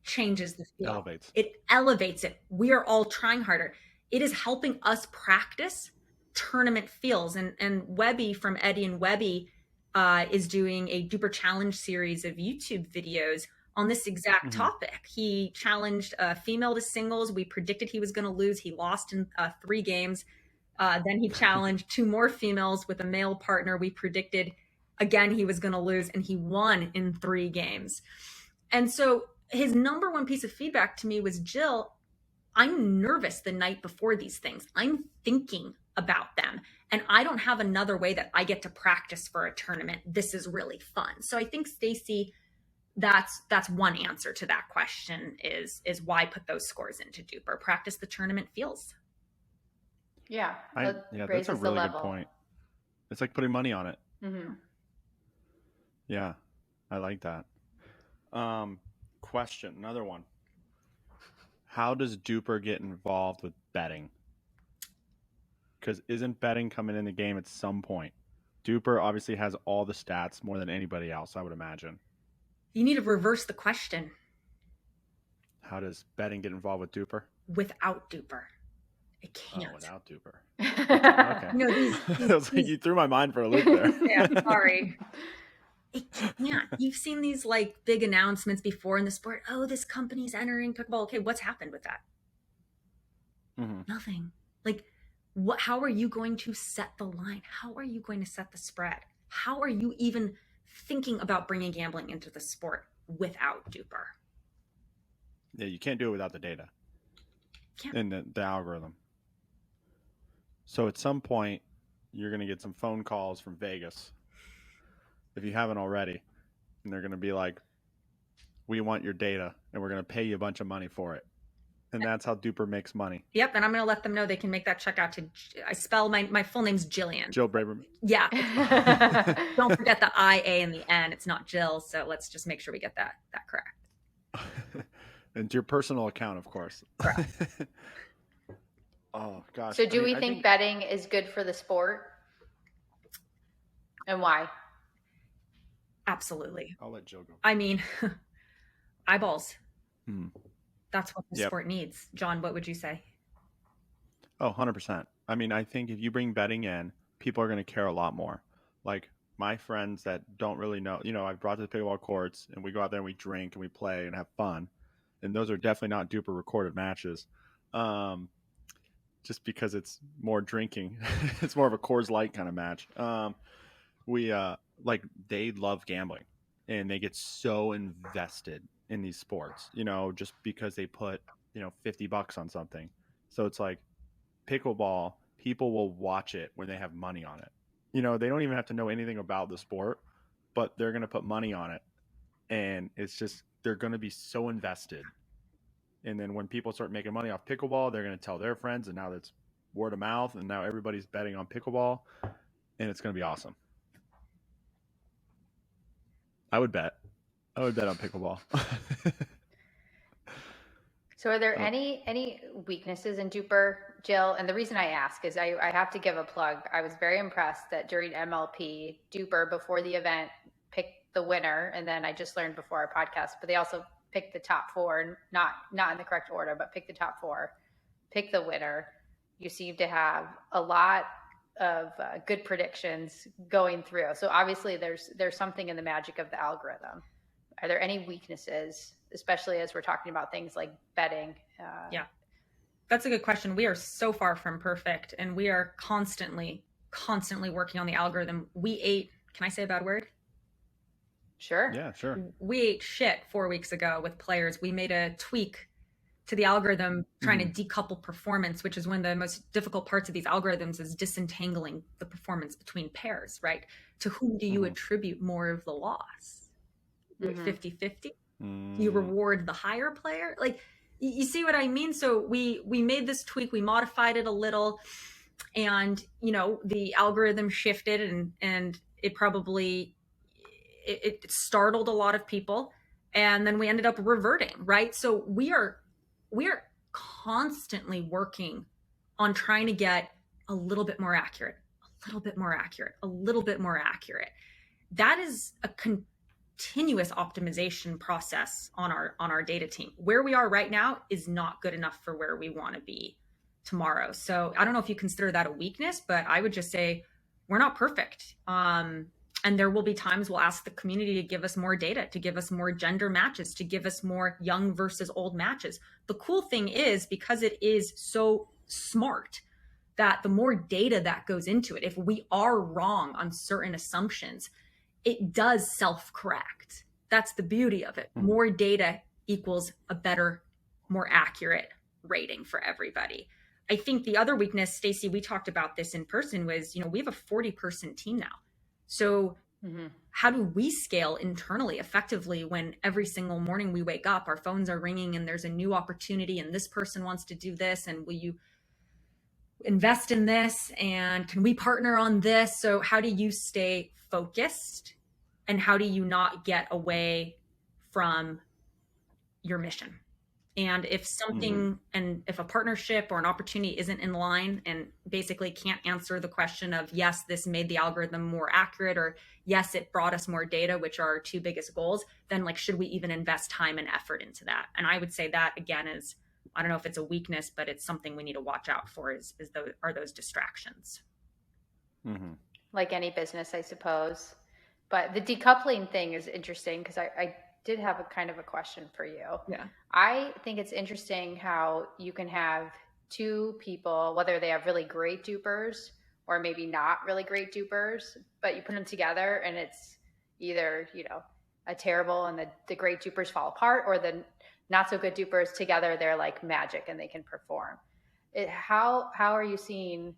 changes the feel. It elevates it. We are all trying harder. It is helping us practice tournament feels. And Webby from Eddie and Webby is doing a DUPR challenge series of YouTube videos on this exact topic. He challenged a female to singles. We predicted he was going to lose. He lost in 3 games. Then he challenged 2 more females with a male partner. We predicted again he was going to lose, and he won in 3 games. And so his number one piece of feedback to me was, Jill, I'm nervous the night before these things. I'm thinking about them, and I don't have another way that I get to practice for a tournament. This is really fun. So I think, Stacie, that's one answer to that question is why put those scores into DUPR. Practice the tournament feels. Yeah, that's a really good point. It's like putting money on it. Yeah, I like that. Question, another one. How does DUPR get involved with betting? Because isn't betting coming in the game at some point? DUPR obviously has all the stats more than anybody else, I would imagine. You need to reverse the question. How does betting get involved with DUPR? Without DUPR. It can't. Oh, without DUPR. Okay. You know, I was like, you threw my mind for a loop there. Yeah, sorry. It can't. You've seen these like big announcements before in the sport. Oh, this company's entering pickleball. Okay, what's happened with that? Nothing. Like, how are you going to set the line? How are you going to set the spread? How are you even thinking about bringing gambling into the sport without DUPR? Yeah, you can't do it without the data and the algorithm. So at some point, you're going to get some phone calls from Vegas, if you haven't already, and they're going to be like, we want your data, and we're going to pay you a bunch of money for it. And that's how DUPR makes money. Yep, and I'm going to let them know they can make that check out to, I spell my full name's Jillian. Jill Braverman. Yeah. Don't forget the I-A and the N. It's not Jill, so let's just make sure we get that correct. And to your personal account, of course. Correct. Oh, gosh. So do we think betting is good for the sport? And why? Absolutely. I'll let Jill go. I mean, eyeballs. That's what the sport needs. John, what would you say? Oh, 100%. I mean, I think if you bring betting in, people are going to care a lot more. Like my friends that don't really know, I've brought to the pickleball courts and we go out there and we drink and we play and have fun. And those are definitely not DUPR recorded matches. Just because it's more drinking. It's more of a Coors Light kind of match. They love gambling and they get so invested in these sports, just because they put, $50 on something. So it's like pickleball, people will watch it when they have money on it. They don't even have to know anything about the sport, but they're going to put money on it. And it's just, they're going to be so invested. And then when people start making money off pickleball, they're going to tell their friends, and now that's word of mouth. And now everybody's betting on pickleball, and it's going to be awesome. I would bet on pickleball. So are there any weaknesses in DUPR, Jill? And the reason I ask is I have to give a plug. I was very impressed that during MLP, DUPR, before the event, picked the winner. And then I just learned before our podcast, but they also picked the top 4, not in the correct order, but pick the top 4, pick the winner. You seem to have a lot of good predictions going through. So obviously there's something in the magic of the algorithm. Are there any weaknesses, especially as we're talking about things like betting? Yeah, that's a good question. We are so far from perfect, and we are constantly working on the algorithm. We ate, can I say a bad word? Sure. Yeah, sure. We ate shit 4 weeks ago with players. We made a tweak to the algorithm trying to decouple performance, which is one of the most difficult parts of these algorithms, is disentangling the performance between pairs, right? To whom do you attribute more of the loss? 50-50? You reward the higher player? Like, you see what I mean? So we made this tweak, we modified it a little, and, the algorithm shifted and it probably, it startled a lot of people. And then we ended up reverting, right? So we are constantly working on trying to get a little bit more accurate, a little bit more accurate, a little bit more accurate. That is a continuous optimization process on our data team. Where we are right now is not good enough for where we want to be tomorrow. So I don't know if you consider that a weakness, but I would just say we're not perfect. And there will be times we'll ask the community to give us more data, to give us more gender matches, to give us more young versus old matches. The cool thing is, because it is so smart, that the more data that goes into it, if we are wrong on certain assumptions, it does self-correct. That's the beauty of it. More data equals a better, more accurate rating for everybody. I think the other weakness, Stacie, we talked about this in person, was, we have a 40-person team now. So how do we scale internally effectively when every single morning we wake up, our phones are ringing and there's a new opportunity and this person wants to do this, and will you invest in this, and can we partner on this? So how do you stay focused, and how do you not get away from your mission? And if something, and if a partnership or an opportunity isn't in line and basically can't answer the question of, yes, this made the algorithm more accurate, or yes, it brought us more data, which are our two biggest goals, then should we even invest time and effort into that? And I would say that, again, is, I don't know if it's a weakness, but it's something we need to watch out for, are those distractions. Like any business, I suppose. But the decoupling thing is interesting, because I did have a kind of a question for you. Yeah. I think it's interesting how you can have two people, whether they have really great DUPRs or maybe not really great DUPRs, but you put them together and it's either, a terrible and the great DUPRs fall apart, or the not so good DUPRs together, they're like magic and they can perform. How are you seeing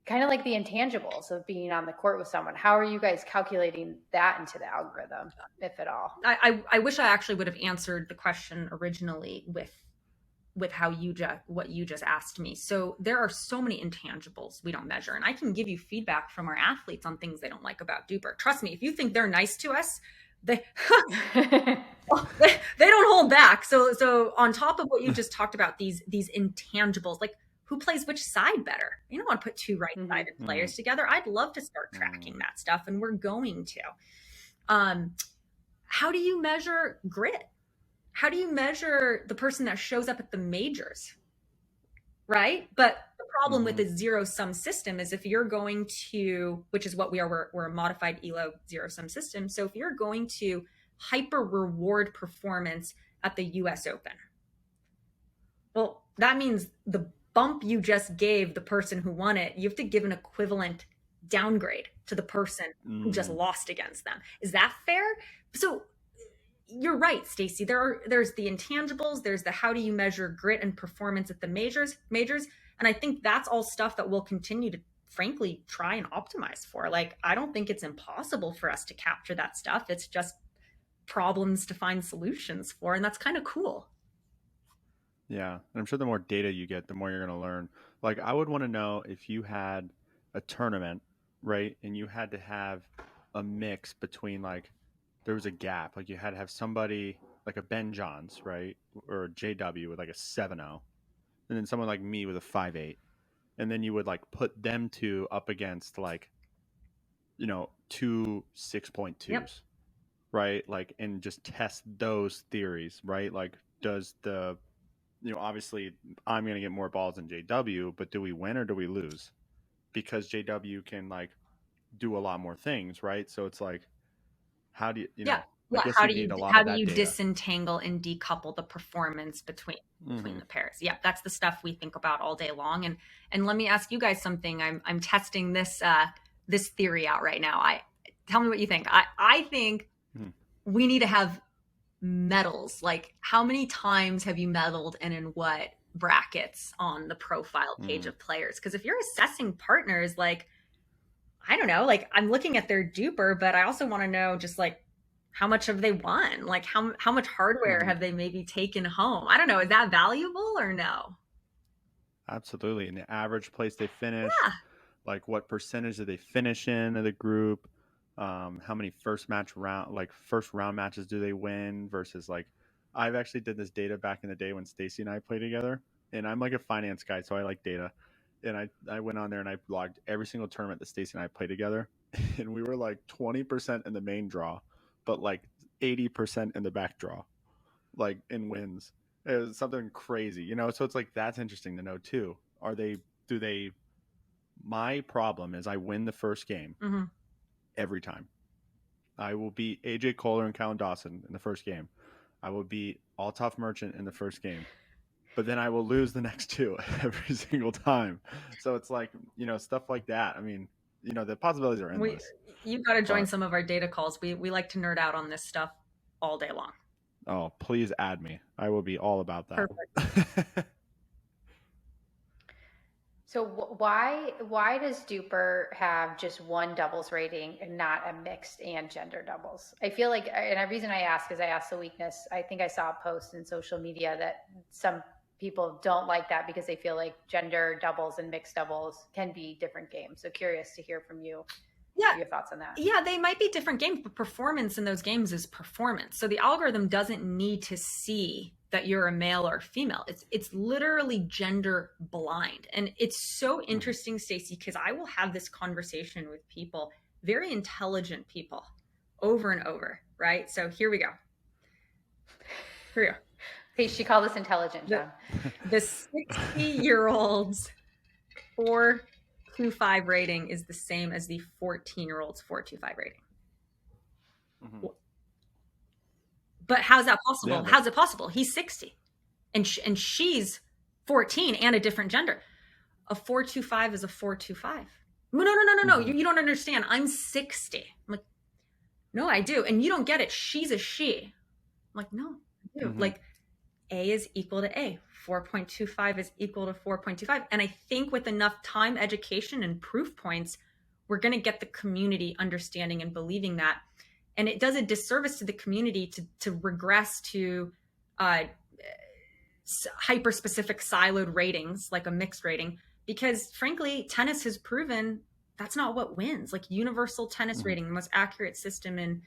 kind of like the intangibles of being on the court with someone? How are you guys calculating that into the algorithm, if at all? I wish I actually would have answered the question originally with what you just asked me. So there are so many intangibles we don't measure, and I can give you feedback from our athletes on things they don't like about DUPR. Trust me, if you think they're nice to us, they don't hold back. So on top of what you just talked about, these intangibles, like who plays which side better? You don't want to put two right-sided players together. I'd love to start tracking that stuff, and we're going to. How do you measure grit? How do you measure the person that shows up at the majors? Right? But the problem with a zero-sum system is, if you're going to, which is what we are, we're a modified ELO zero-sum system. So if you're going to hyper reward performance at the US Open, well, that means the bump you just gave the person who won it, you have to give an equivalent downgrade to the person who just lost against them. Is that fair? So you're right, Stacie. There's the intangibles, there's the how do you measure grit and performance at the majors, and I think that's all stuff that we'll continue to, frankly, try and optimize for. I don't think it's impossible for us to capture that stuff. It's just problems to find solutions for, and that's kind of cool. Yeah, and I'm sure the more data you get, the more you're going to learn. I would want to know if you had a tournament, right, and you had to have a mix between there was a gap, you had to have somebody like a Ben Johns, right, or a JW with a 7.0, and then someone like me with a 5.8, and then you would put them two up against two 6.2s, right, and just test those theories, right? Does the obviously I'm going to get more balls than JW, but do we win or do we lose? Because JW can do a lot more things, right? So it's how do you, how do you disentangle and decouple the performance between the pairs? Yeah, that's the stuff we think about all day long. And let me ask you guys something. I'm testing this theory out right now. Tell me what you think. I think we need to have medals. How many times have you medaled and in what brackets on the profile page of players? Because if you're assessing partners, I don't know, I'm looking at their DUPR, but I also want to know just how much have they won? How much hardware have they maybe taken home? I don't know. Is that valuable or no? Absolutely. And the average place they finish, what percentage did they finish in of the group? How many first round matches do they win versus I've actually did this data back in the day when Stacie and I played together, and I'm like a finance guy, so I like data. And I went on there and I logged every single tournament that Stacie and I played together, and we were like 20% in the main draw, but like 80% in the back draw, like in wins. It was something crazy, you know. So it's like that's interesting to know too. Do they? My problem is I win the first game every time. I will beat AJ Kohler and Colin Dawson in the first game. I will beat Althoff Merchant in the first game, but then I will lose the next two every single time. So it's like, you know, stuff like that. I mean, you know, the possibilities are endless. You've got to join some of our data calls. We like to nerd out on this stuff all day long. Oh, please add me. I will be all about that. Perfect. So why does DUPR have just one doubles rating and not a mixed and gender doubles? I feel like, and the reason I ask is I asked the weakness. I think I saw a post in social media that some people don't like that because they feel like gender doubles and mixed doubles can be different games. So curious to hear from you. Yeah. Your thoughts on that. Yeah, they might be different games, but performance in those games is performance. So the algorithm doesn't need to see that you're a male or female. It's literally gender blind. And it's so interesting, Stacie, because I will have this conversation with people, very intelligent people, over and over, right? So here we go. Hey, she called us intelligent, John. The 60-year-old's 4.25 rating is the same as the 14-year-old's 4.25 rating. Mm-hmm. But how's that possible? Yeah, how's it possible? He's 60 and she's 14 and a different gender. A 4.25 is a 4.25. No. Mm-hmm. You don't understand. I'm 60. I'm like, no, I do. And you don't get it. She's a she. I'm like, no, I do. Mm-hmm. Like A is equal to A. 4.25 is equal to 4.25. And I think with enough time, education, and proof points, we're going to get the community understanding and believing that. And it does a disservice to the community to regress to hyper-specific siloed ratings, like a mixed rating, because frankly, tennis has proven that's not what wins. Like universal tennis rating, the most accurate system in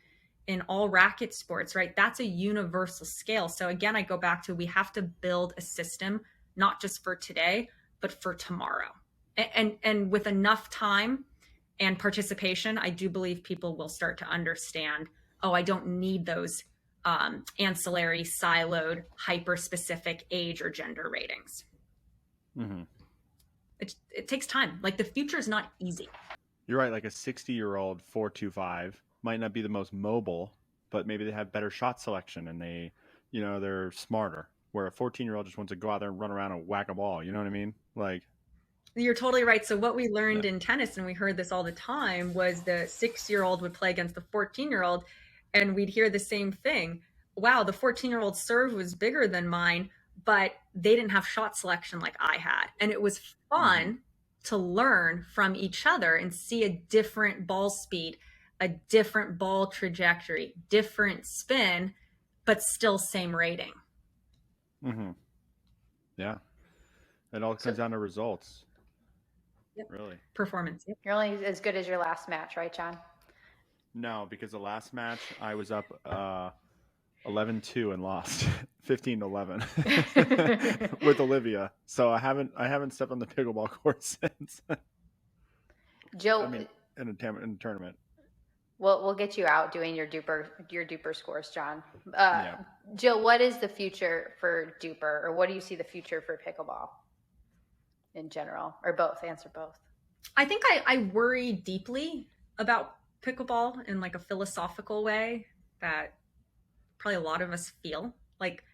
all racket sports, right? That's a universal scale. So again, I go back to, we have to build a system, not just for today, but for tomorrow. And with enough time and participation, I do believe people will start to understand, oh, I don't need those ancillary, siloed, hyper-specific age or gender ratings. Mm-hmm. It takes time. Like the future is not easy. You're right. Like a 60-year-old 4.25 might not be the most mobile, but maybe they have better shot selection and they, you know, they're smarter. Where a 14-year-old just wants to go out there and run around and whack a ball. You know what I mean? Like, you're totally right. So what we learned in tennis, and we heard this all the time, was the 6-year-old would play against the 14-year-old and we'd hear the same thing. Wow, the 14-year-old serve was bigger than mine, but they didn't have shot selection like I had. And it was fun to learn from each other and see a different ball speed, a different ball trajectory, different spin, but still same rating. Mm-hmm. Yeah. It all comes down to results. Yep. Really. Performance. Yep. You're only as good as your last match, right, John? No, because the last match I was up 11-2 and lost 15-11 with Olivia. So I haven't stepped on the pickleball court since. Joe, I mean, in a tournament. We'll get you out doing your DUPR scores, John. Joe, what is the future for DUPR, or what do you see the future for pickleball in general, or both? Answer both. I think I worry deeply about pickleball in like a philosophical way that probably a lot of us feel. Like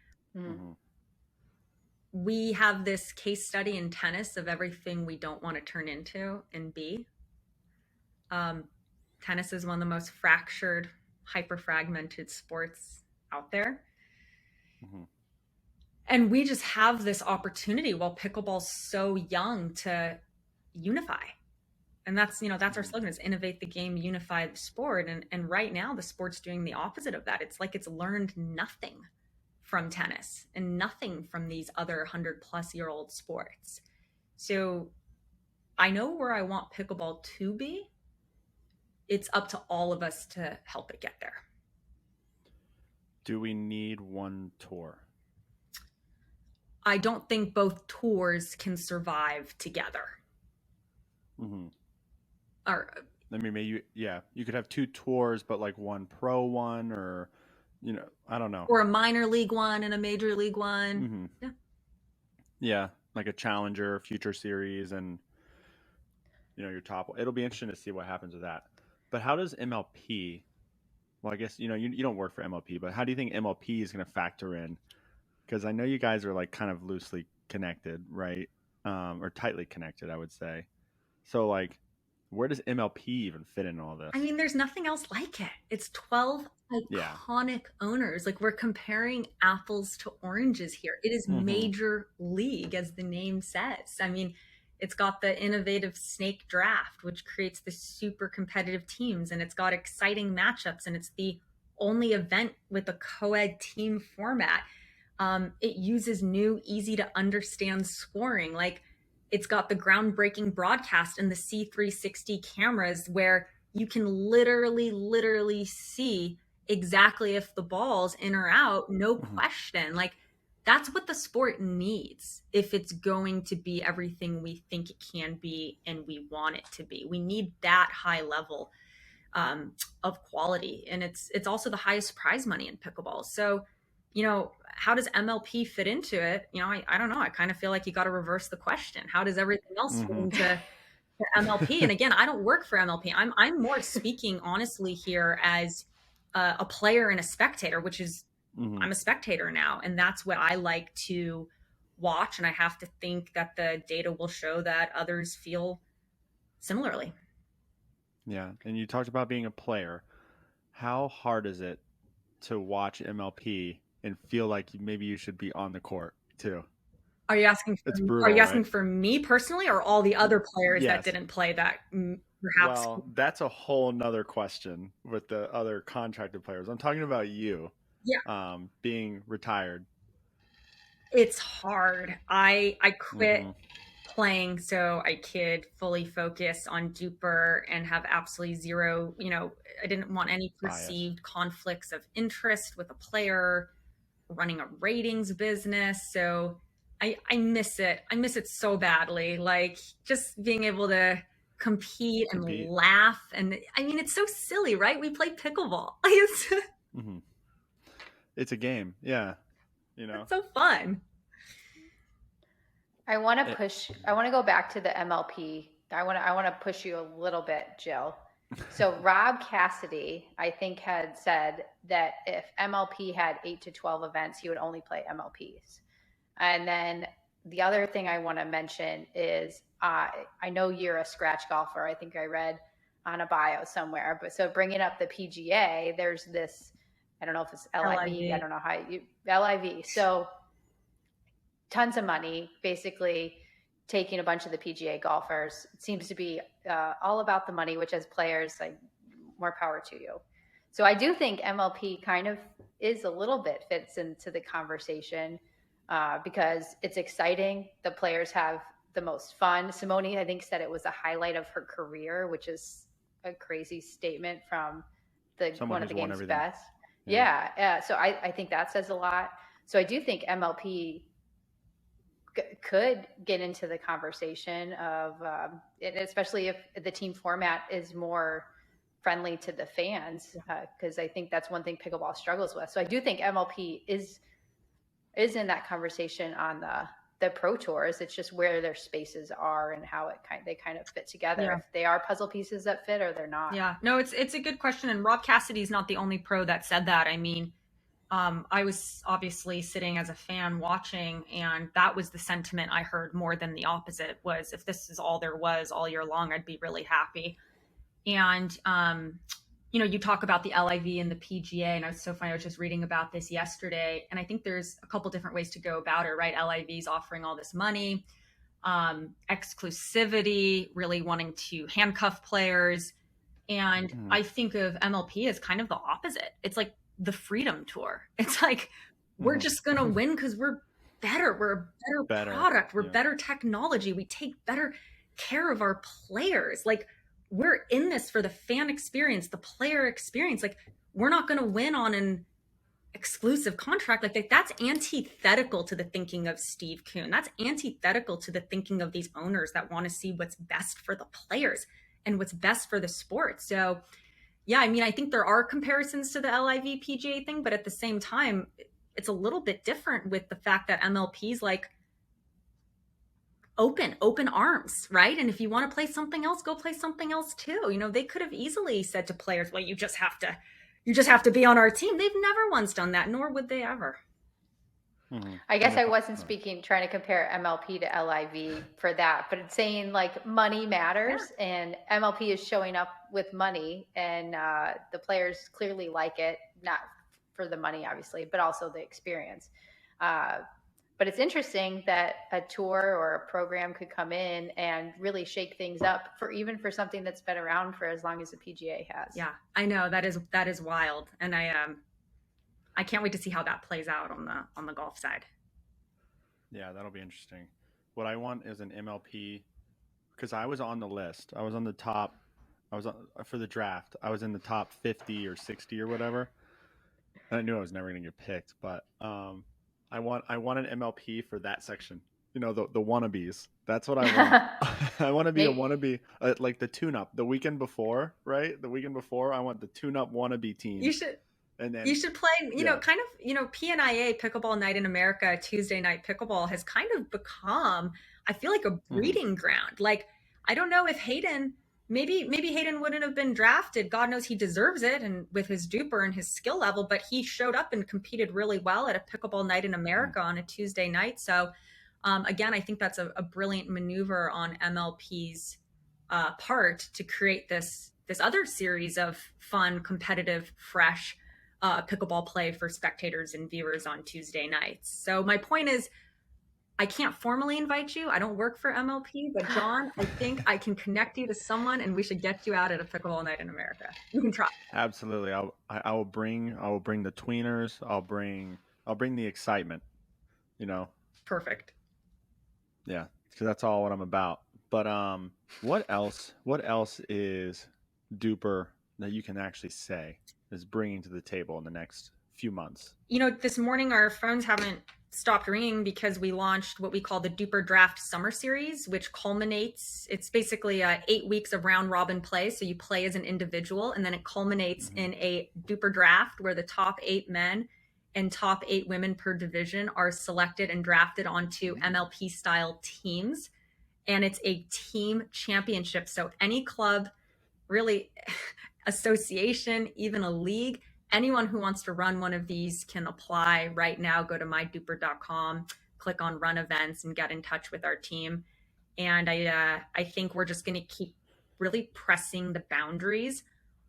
we have this case study in tennis of everything we don't want to turn into and be. Tennis is one of the most fractured, hyper-fragmented sports out there. Mm-hmm. And we just have this opportunity while pickleball's so young to unify. And that's our slogan, is innovate the game, unify the sport. And right now the sport's doing the opposite of that. It's like it's learned nothing from tennis and nothing from these other 100-plus-year-old sports. So I know where I want pickleball to be. It's up to all of us to help it get there. Do we need one tour? I don't think both tours can survive together. Mm-hmm. Or, I mean, maybe, you could have two tours, but like one pro one, or, I don't know. Or a minor league one and a major league one. Mm-hmm. Yeah. Yeah, like a challenger, future series, and, your top. It'll be interesting to see what happens with that. But how does MLP, well, I guess, you don't work for MLP, but how do you think MLP is going to factor in? Because I know you guys are like kind of loosely connected, right? Or tightly connected, I would say. So like, where does MLP even fit in all this? I mean, there's nothing else like it. It's 12 iconic owners. Like, we're comparing apples to oranges here. It is Major League, as the name says. I mean, it's got the innovative snake draft, which creates the super competitive teams, and it's got exciting matchups, and it's the only event with a co-ed team format. It uses new, easy to understand scoring. Like, it's got the groundbreaking broadcast and the C360 cameras where you can literally see exactly if the ball's in or out, no question. Like, that's what the sport needs if it's going to be everything we think it can be and we want it to be. We need that high level of quality. And it's also the highest prize money in pickleball. So, how does MLP fit into it? I don't know. I kind of feel like you got to reverse the question. How does everything else fit into MLP? And again, I don't work for MLP. I'm more speaking honestly here as a player and a spectator, which is I'm a spectator now. And that's what I like to watch. And I have to think that the data will show that others feel similarly. Yeah. And you talked about being a player. How hard is it to watch MLP and feel like maybe you should be on the court too? Are you asking for me personally, or all the other players that didn't play that perhaps? Well, that's a whole nother question with the other contracted players. I'm talking about you. Yeah. Being retired. It's hard. I quit playing so I could fully focus on DUPR and have absolutely zero, I didn't want any perceived conflicts of interest with a player running a ratings business. So I miss it. I miss it so badly. Like, just being able to compete and laugh. And I mean, it's so silly, right? We play pickleball. It's a game. Yeah. It's so fun. I want to go back to the MLP. I want to push you a little bit, Jill. So Rob Cassidy, I think, had said that if MLP had 8 to 12 events, he would only play MLPs. And then the other thing I want to mention is I know you're a scratch golfer. I think I read on a bio somewhere. But so bringing up the PGA, there's this, I don't know if it's LIV. I don't know how LIV. So tons of money, basically taking a bunch of the PGA golfers. It seems to be all about the money, which as players, like, more power to you. So I do think MLP kind of is a little bit fits into the conversation because it's exciting. The players have the most fun. Simone, I think, said it was a highlight of her career, which is a crazy statement from one of the game's best. Yeah. So I think that says a lot. So I do think MLP could get into the conversation of, especially if the team format is more friendly to the fans, because I think that's one thing pickleball struggles with. So I do think MLP is in that conversation on the pro tours. It's just where their spaces are and how they kind of fit together. Yeah. If they are puzzle pieces that fit or they're not. Yeah, no, it's a good question. And Rob Cassidy's not the only pro that said that. I mean, I was obviously sitting as a fan watching, and that was the sentiment I heard more than the opposite. Was, if this is all there was all year long, I'd be really happy. And, you talk about the LIV and the PGA, and it was so funny. I was just reading about this yesterday, and I think there's a couple different ways to go about it, right? LIV's offering all this money, exclusivity, really wanting to handcuff players. And I think of MLP as kind of the opposite. It's like the freedom tour. It's like, we're just going to win because we're better. We're a better product. We're better technology. We take better care of our players. Like, we're in this for the fan experience, the player experience. Like, we're not going to win on an exclusive contract. Like that's antithetical to the thinking of Steve Kuhn. That's antithetical to the thinking of these owners that want to see what's best for the players and what's best for the sport. So yeah, I mean, I think there are comparisons to the LIV PGA thing, but at the same time, it's a little bit different with the fact that MLP's like open arms, right? And if you want to play something else, go play something else too. You know, they could have easily said to players, well, you just have to be on our team. They've never once done that, nor would they ever. I guess I wasn't trying to compare MLP to LIV for that, but it's saying like money matters, and MLP is showing up with money, and the players clearly like it, not for the money, obviously, but also the experience. But it's interesting that a tour or a program could come in and really shake things up even for something that's been around for as long as the PGA has. Yeah, I know that is wild, and I can't wait to see how that plays out on the golf side. Yeah, that'll be interesting. What I want is an MLP, because I was on the list. I was on the top. For the draft. I was in the top 50 or 60 or whatever. And I knew I was never going to get picked, but I want an MLP for that section. You know, the wannabes. That's what I want. I want to be a wannabe, like the tune-up. The weekend before, right? The weekend before, I want the tune-up wannabe team. You should. And then you should play, kind of, PNIA, Pickleball Night in America, Tuesday Night Pickleball has kind of become, I feel like, a breeding ground. Like, I don't know if maybe Hayden wouldn't have been drafted. God knows he deserves it, and with his DUPR and his skill level, but he showed up and competed really well at a Pickleball Night in America on a Tuesday night. So, again, I think that's a brilliant maneuver on MLP's part to create this other series of fun, competitive, fresh pickleball play for spectators and viewers on Tuesday nights. So my point is, I can't formally invite you. I don't work for MLP, but John, I think I can connect you to someone, and we should get you out at a Pickleball Night in America. You can try. Absolutely. I will bring the tweeners. I'll bring the excitement. You know. Perfect. Yeah, because that's all what I'm about. But what else is DUPR that you can actually say is bringing to the table in the next few months? This morning our phones haven't stopped ringing because we launched what we call the DUPR Draft Summer Series, which culminates, it's basically 8 weeks of round robin play. So you play as an individual, and then it culminates in a DUPR draft where the top 8 men and top 8 women per division are selected and drafted onto MLP style teams. And it's a team championship. So any club, really, association, even a league, anyone who wants to run one of these can apply right now. Go to mydupr.com, click on run events, and get in touch with our team. And I think we're just going to keep really pressing the boundaries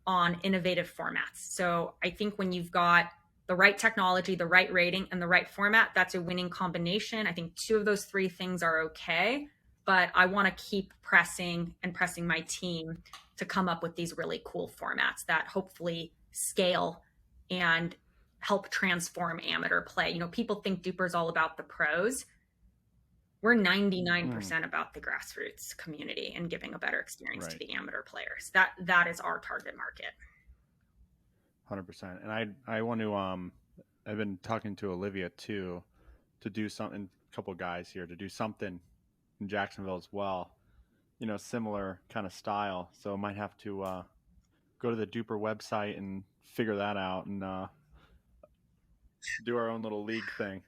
on innovative formats. So I think when you've got the right technology, the right rating, and the right format, that's a winning combination. I think 2 of those 3 things are okay, but I want to keep pressing my team to come up with these really cool formats that hopefully scale and help transform amateur play. People think DUPR is all about the pros. We're 99% about the grassroots community and giving a better experience to the amateur players. That is our target market. 100%. And I want to I've been talking to Olivia too, to do something, a couple of guys here, to do something in Jacksonville as well, similar kind of style. So I might have to go to the DUPR website and figure that out and do our own little league thing.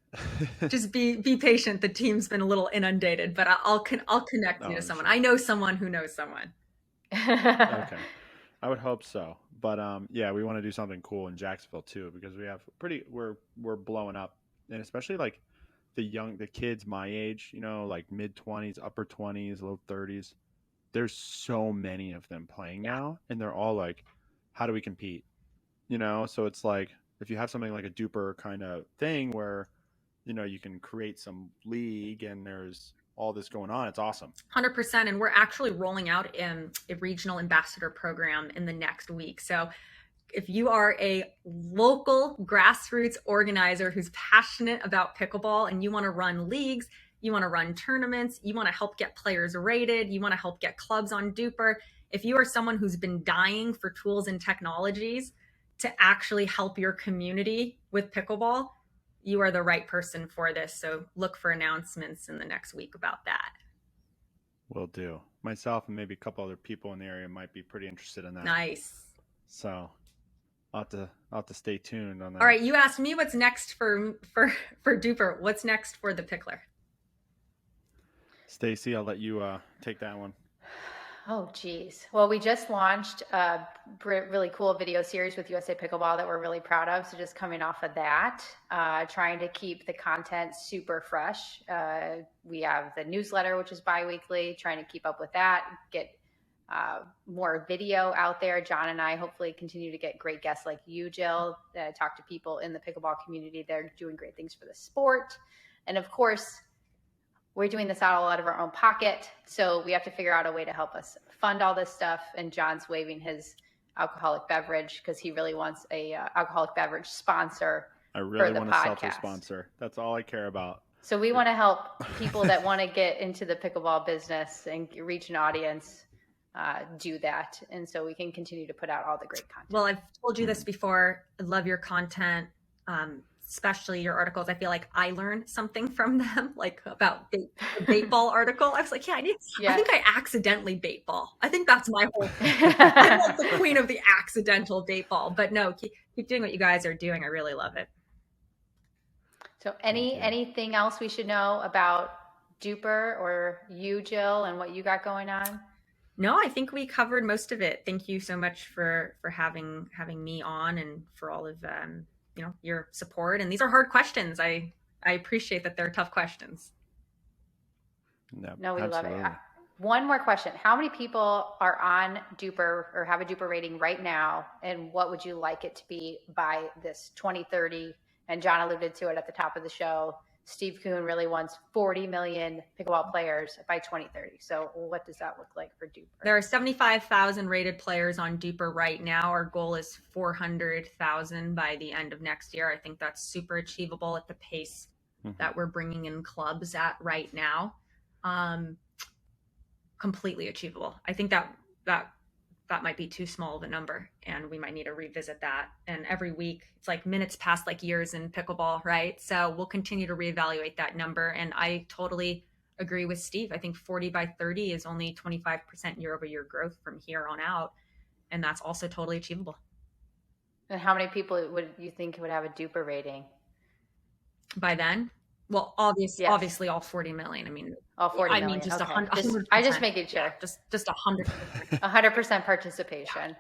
Just be patient. The team's been a little inundated, but I'll connect you to someone. Sure. I know someone who knows someone. Okay. I would hope so. But yeah, we want to do something cool in Jacksonville too, because we have we're blowing up, and especially like the kids my age, like mid-20s, upper 20s, low 30s. There's so many of them playing now, and they're all like, how do we compete? So it's like, if you have something like a DUPR kind of thing where, you can create some league and there's all this going on, it's awesome. 100%. And we're actually rolling out a regional ambassador program in the next week. So if you are a local grassroots organizer who's passionate about pickleball and you want to run leagues, you want to run tournaments, you want to help get players rated, you want to help get clubs on DUPR, if you are someone who's been dying for tools and technologies to actually help your community with pickleball, you are the right person for this. So look for announcements in the next week about that. Will do. Myself and maybe a couple other people in the area might be pretty interested in that. Nice. So I'll have to stay tuned on that. All right, you asked me what's next for DUPR. What's next for the Pickler? Stacie, I'll let you take that one. Oh, geez. Well, we just launched a really cool video series with USA Pickleball that we're really proud of. So just coming off of that, trying to keep the content super fresh. We have the newsletter, which is bi-weekly, trying to keep up with that, get more video out there. John and I hopefully continue to get great guests like you, Jill, talk to people in the pickleball community. They're doing great things for the sport. And of course, we're doing this out of our own pocket, so we have to figure out a way to help us fund all this stuff. And John's waving his alcoholic beverage because he really wants a alcoholic beverage sponsor. I really want a self-sponsor. That's all I care about. So we want to help people that want to get into the pickleball business and reach an audience do that. And so we can continue to put out all the great content. Well, I've told you this before. I love your content. Especially your articles. I feel like I learned something from them, like about the bait ball article. I was like, I think I accidentally bait ball. I think that's my whole I'm like the queen of the accidental bait ball. But no, keep doing what you guys are doing. I really love it. So anything else we should know about DUPR or you, Jill, and what you got going on? No, I think we covered most of it. Thank you so much for having me on and for all of your support. And these are hard questions. I appreciate that they're tough questions. No, we love it. One more question. How many people are on DUPR or have a DUPR rating right now? And what would you like it to be by this 2030? And John alluded to it at the top of the show. Steve Kuhn really wants 40 million pickleball players by 2030. So what does that look like for DUPR? There are 75,000 rated players on DUPR right now. Our goal is 400,000 by the end of next year. I think that's super achievable at the pace that we're bringing in clubs at right now. Completely achievable. I think that might be too small of a number, and we might need to revisit that. And every week, it's like minutes pass like years in pickleball, right? So we'll continue to reevaluate that number. And I totally agree with Steve. I think 40 by 30 is only 25% year-over-year growth from here on out, and that's also totally achievable. And how many people would you think would have a DUPR rating by then? Well, obviously all 40 million. I mean, all 40 million. I mean, just 100%. I just make it sure. Yeah, just 100%. 100% participation.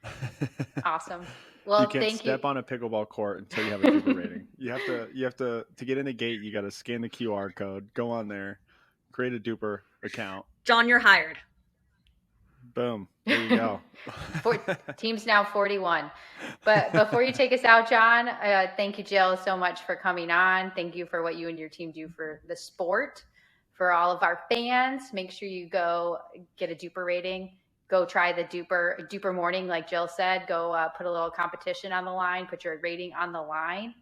Yeah. Awesome. Well, you can't step on a pickleball court until you have a DUPR rating. You have to get in the gate. You got to scan the QR code, go on there, create a DUPR account. John, you're hired. Boom. There you go. Team's now 41. But before you take us out, John, thank you, Jill, so much for coming on. Thank you for what you and your team do for the sport. For all of our fans, make sure you go get a DUPR rating. Go try the DUPR morning, like Jill said. Go put a little competition on the line. Put your rating on the line.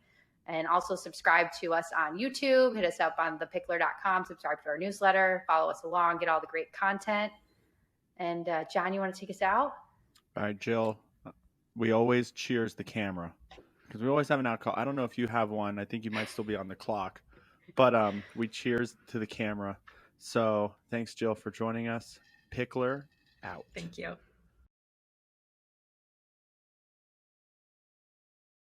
And also subscribe to us on YouTube. Hit us up on thepickler.com. Subscribe to our newsletter. Follow us along. Get all the great content. And John, you want to take us out? All right, Jill. We always cheers the camera because we always have an out call. I don't know if you have one. I think you might still be on the clock, but we cheers to the camera. So thanks, Jill, for joining us. Pickler out. Thank you.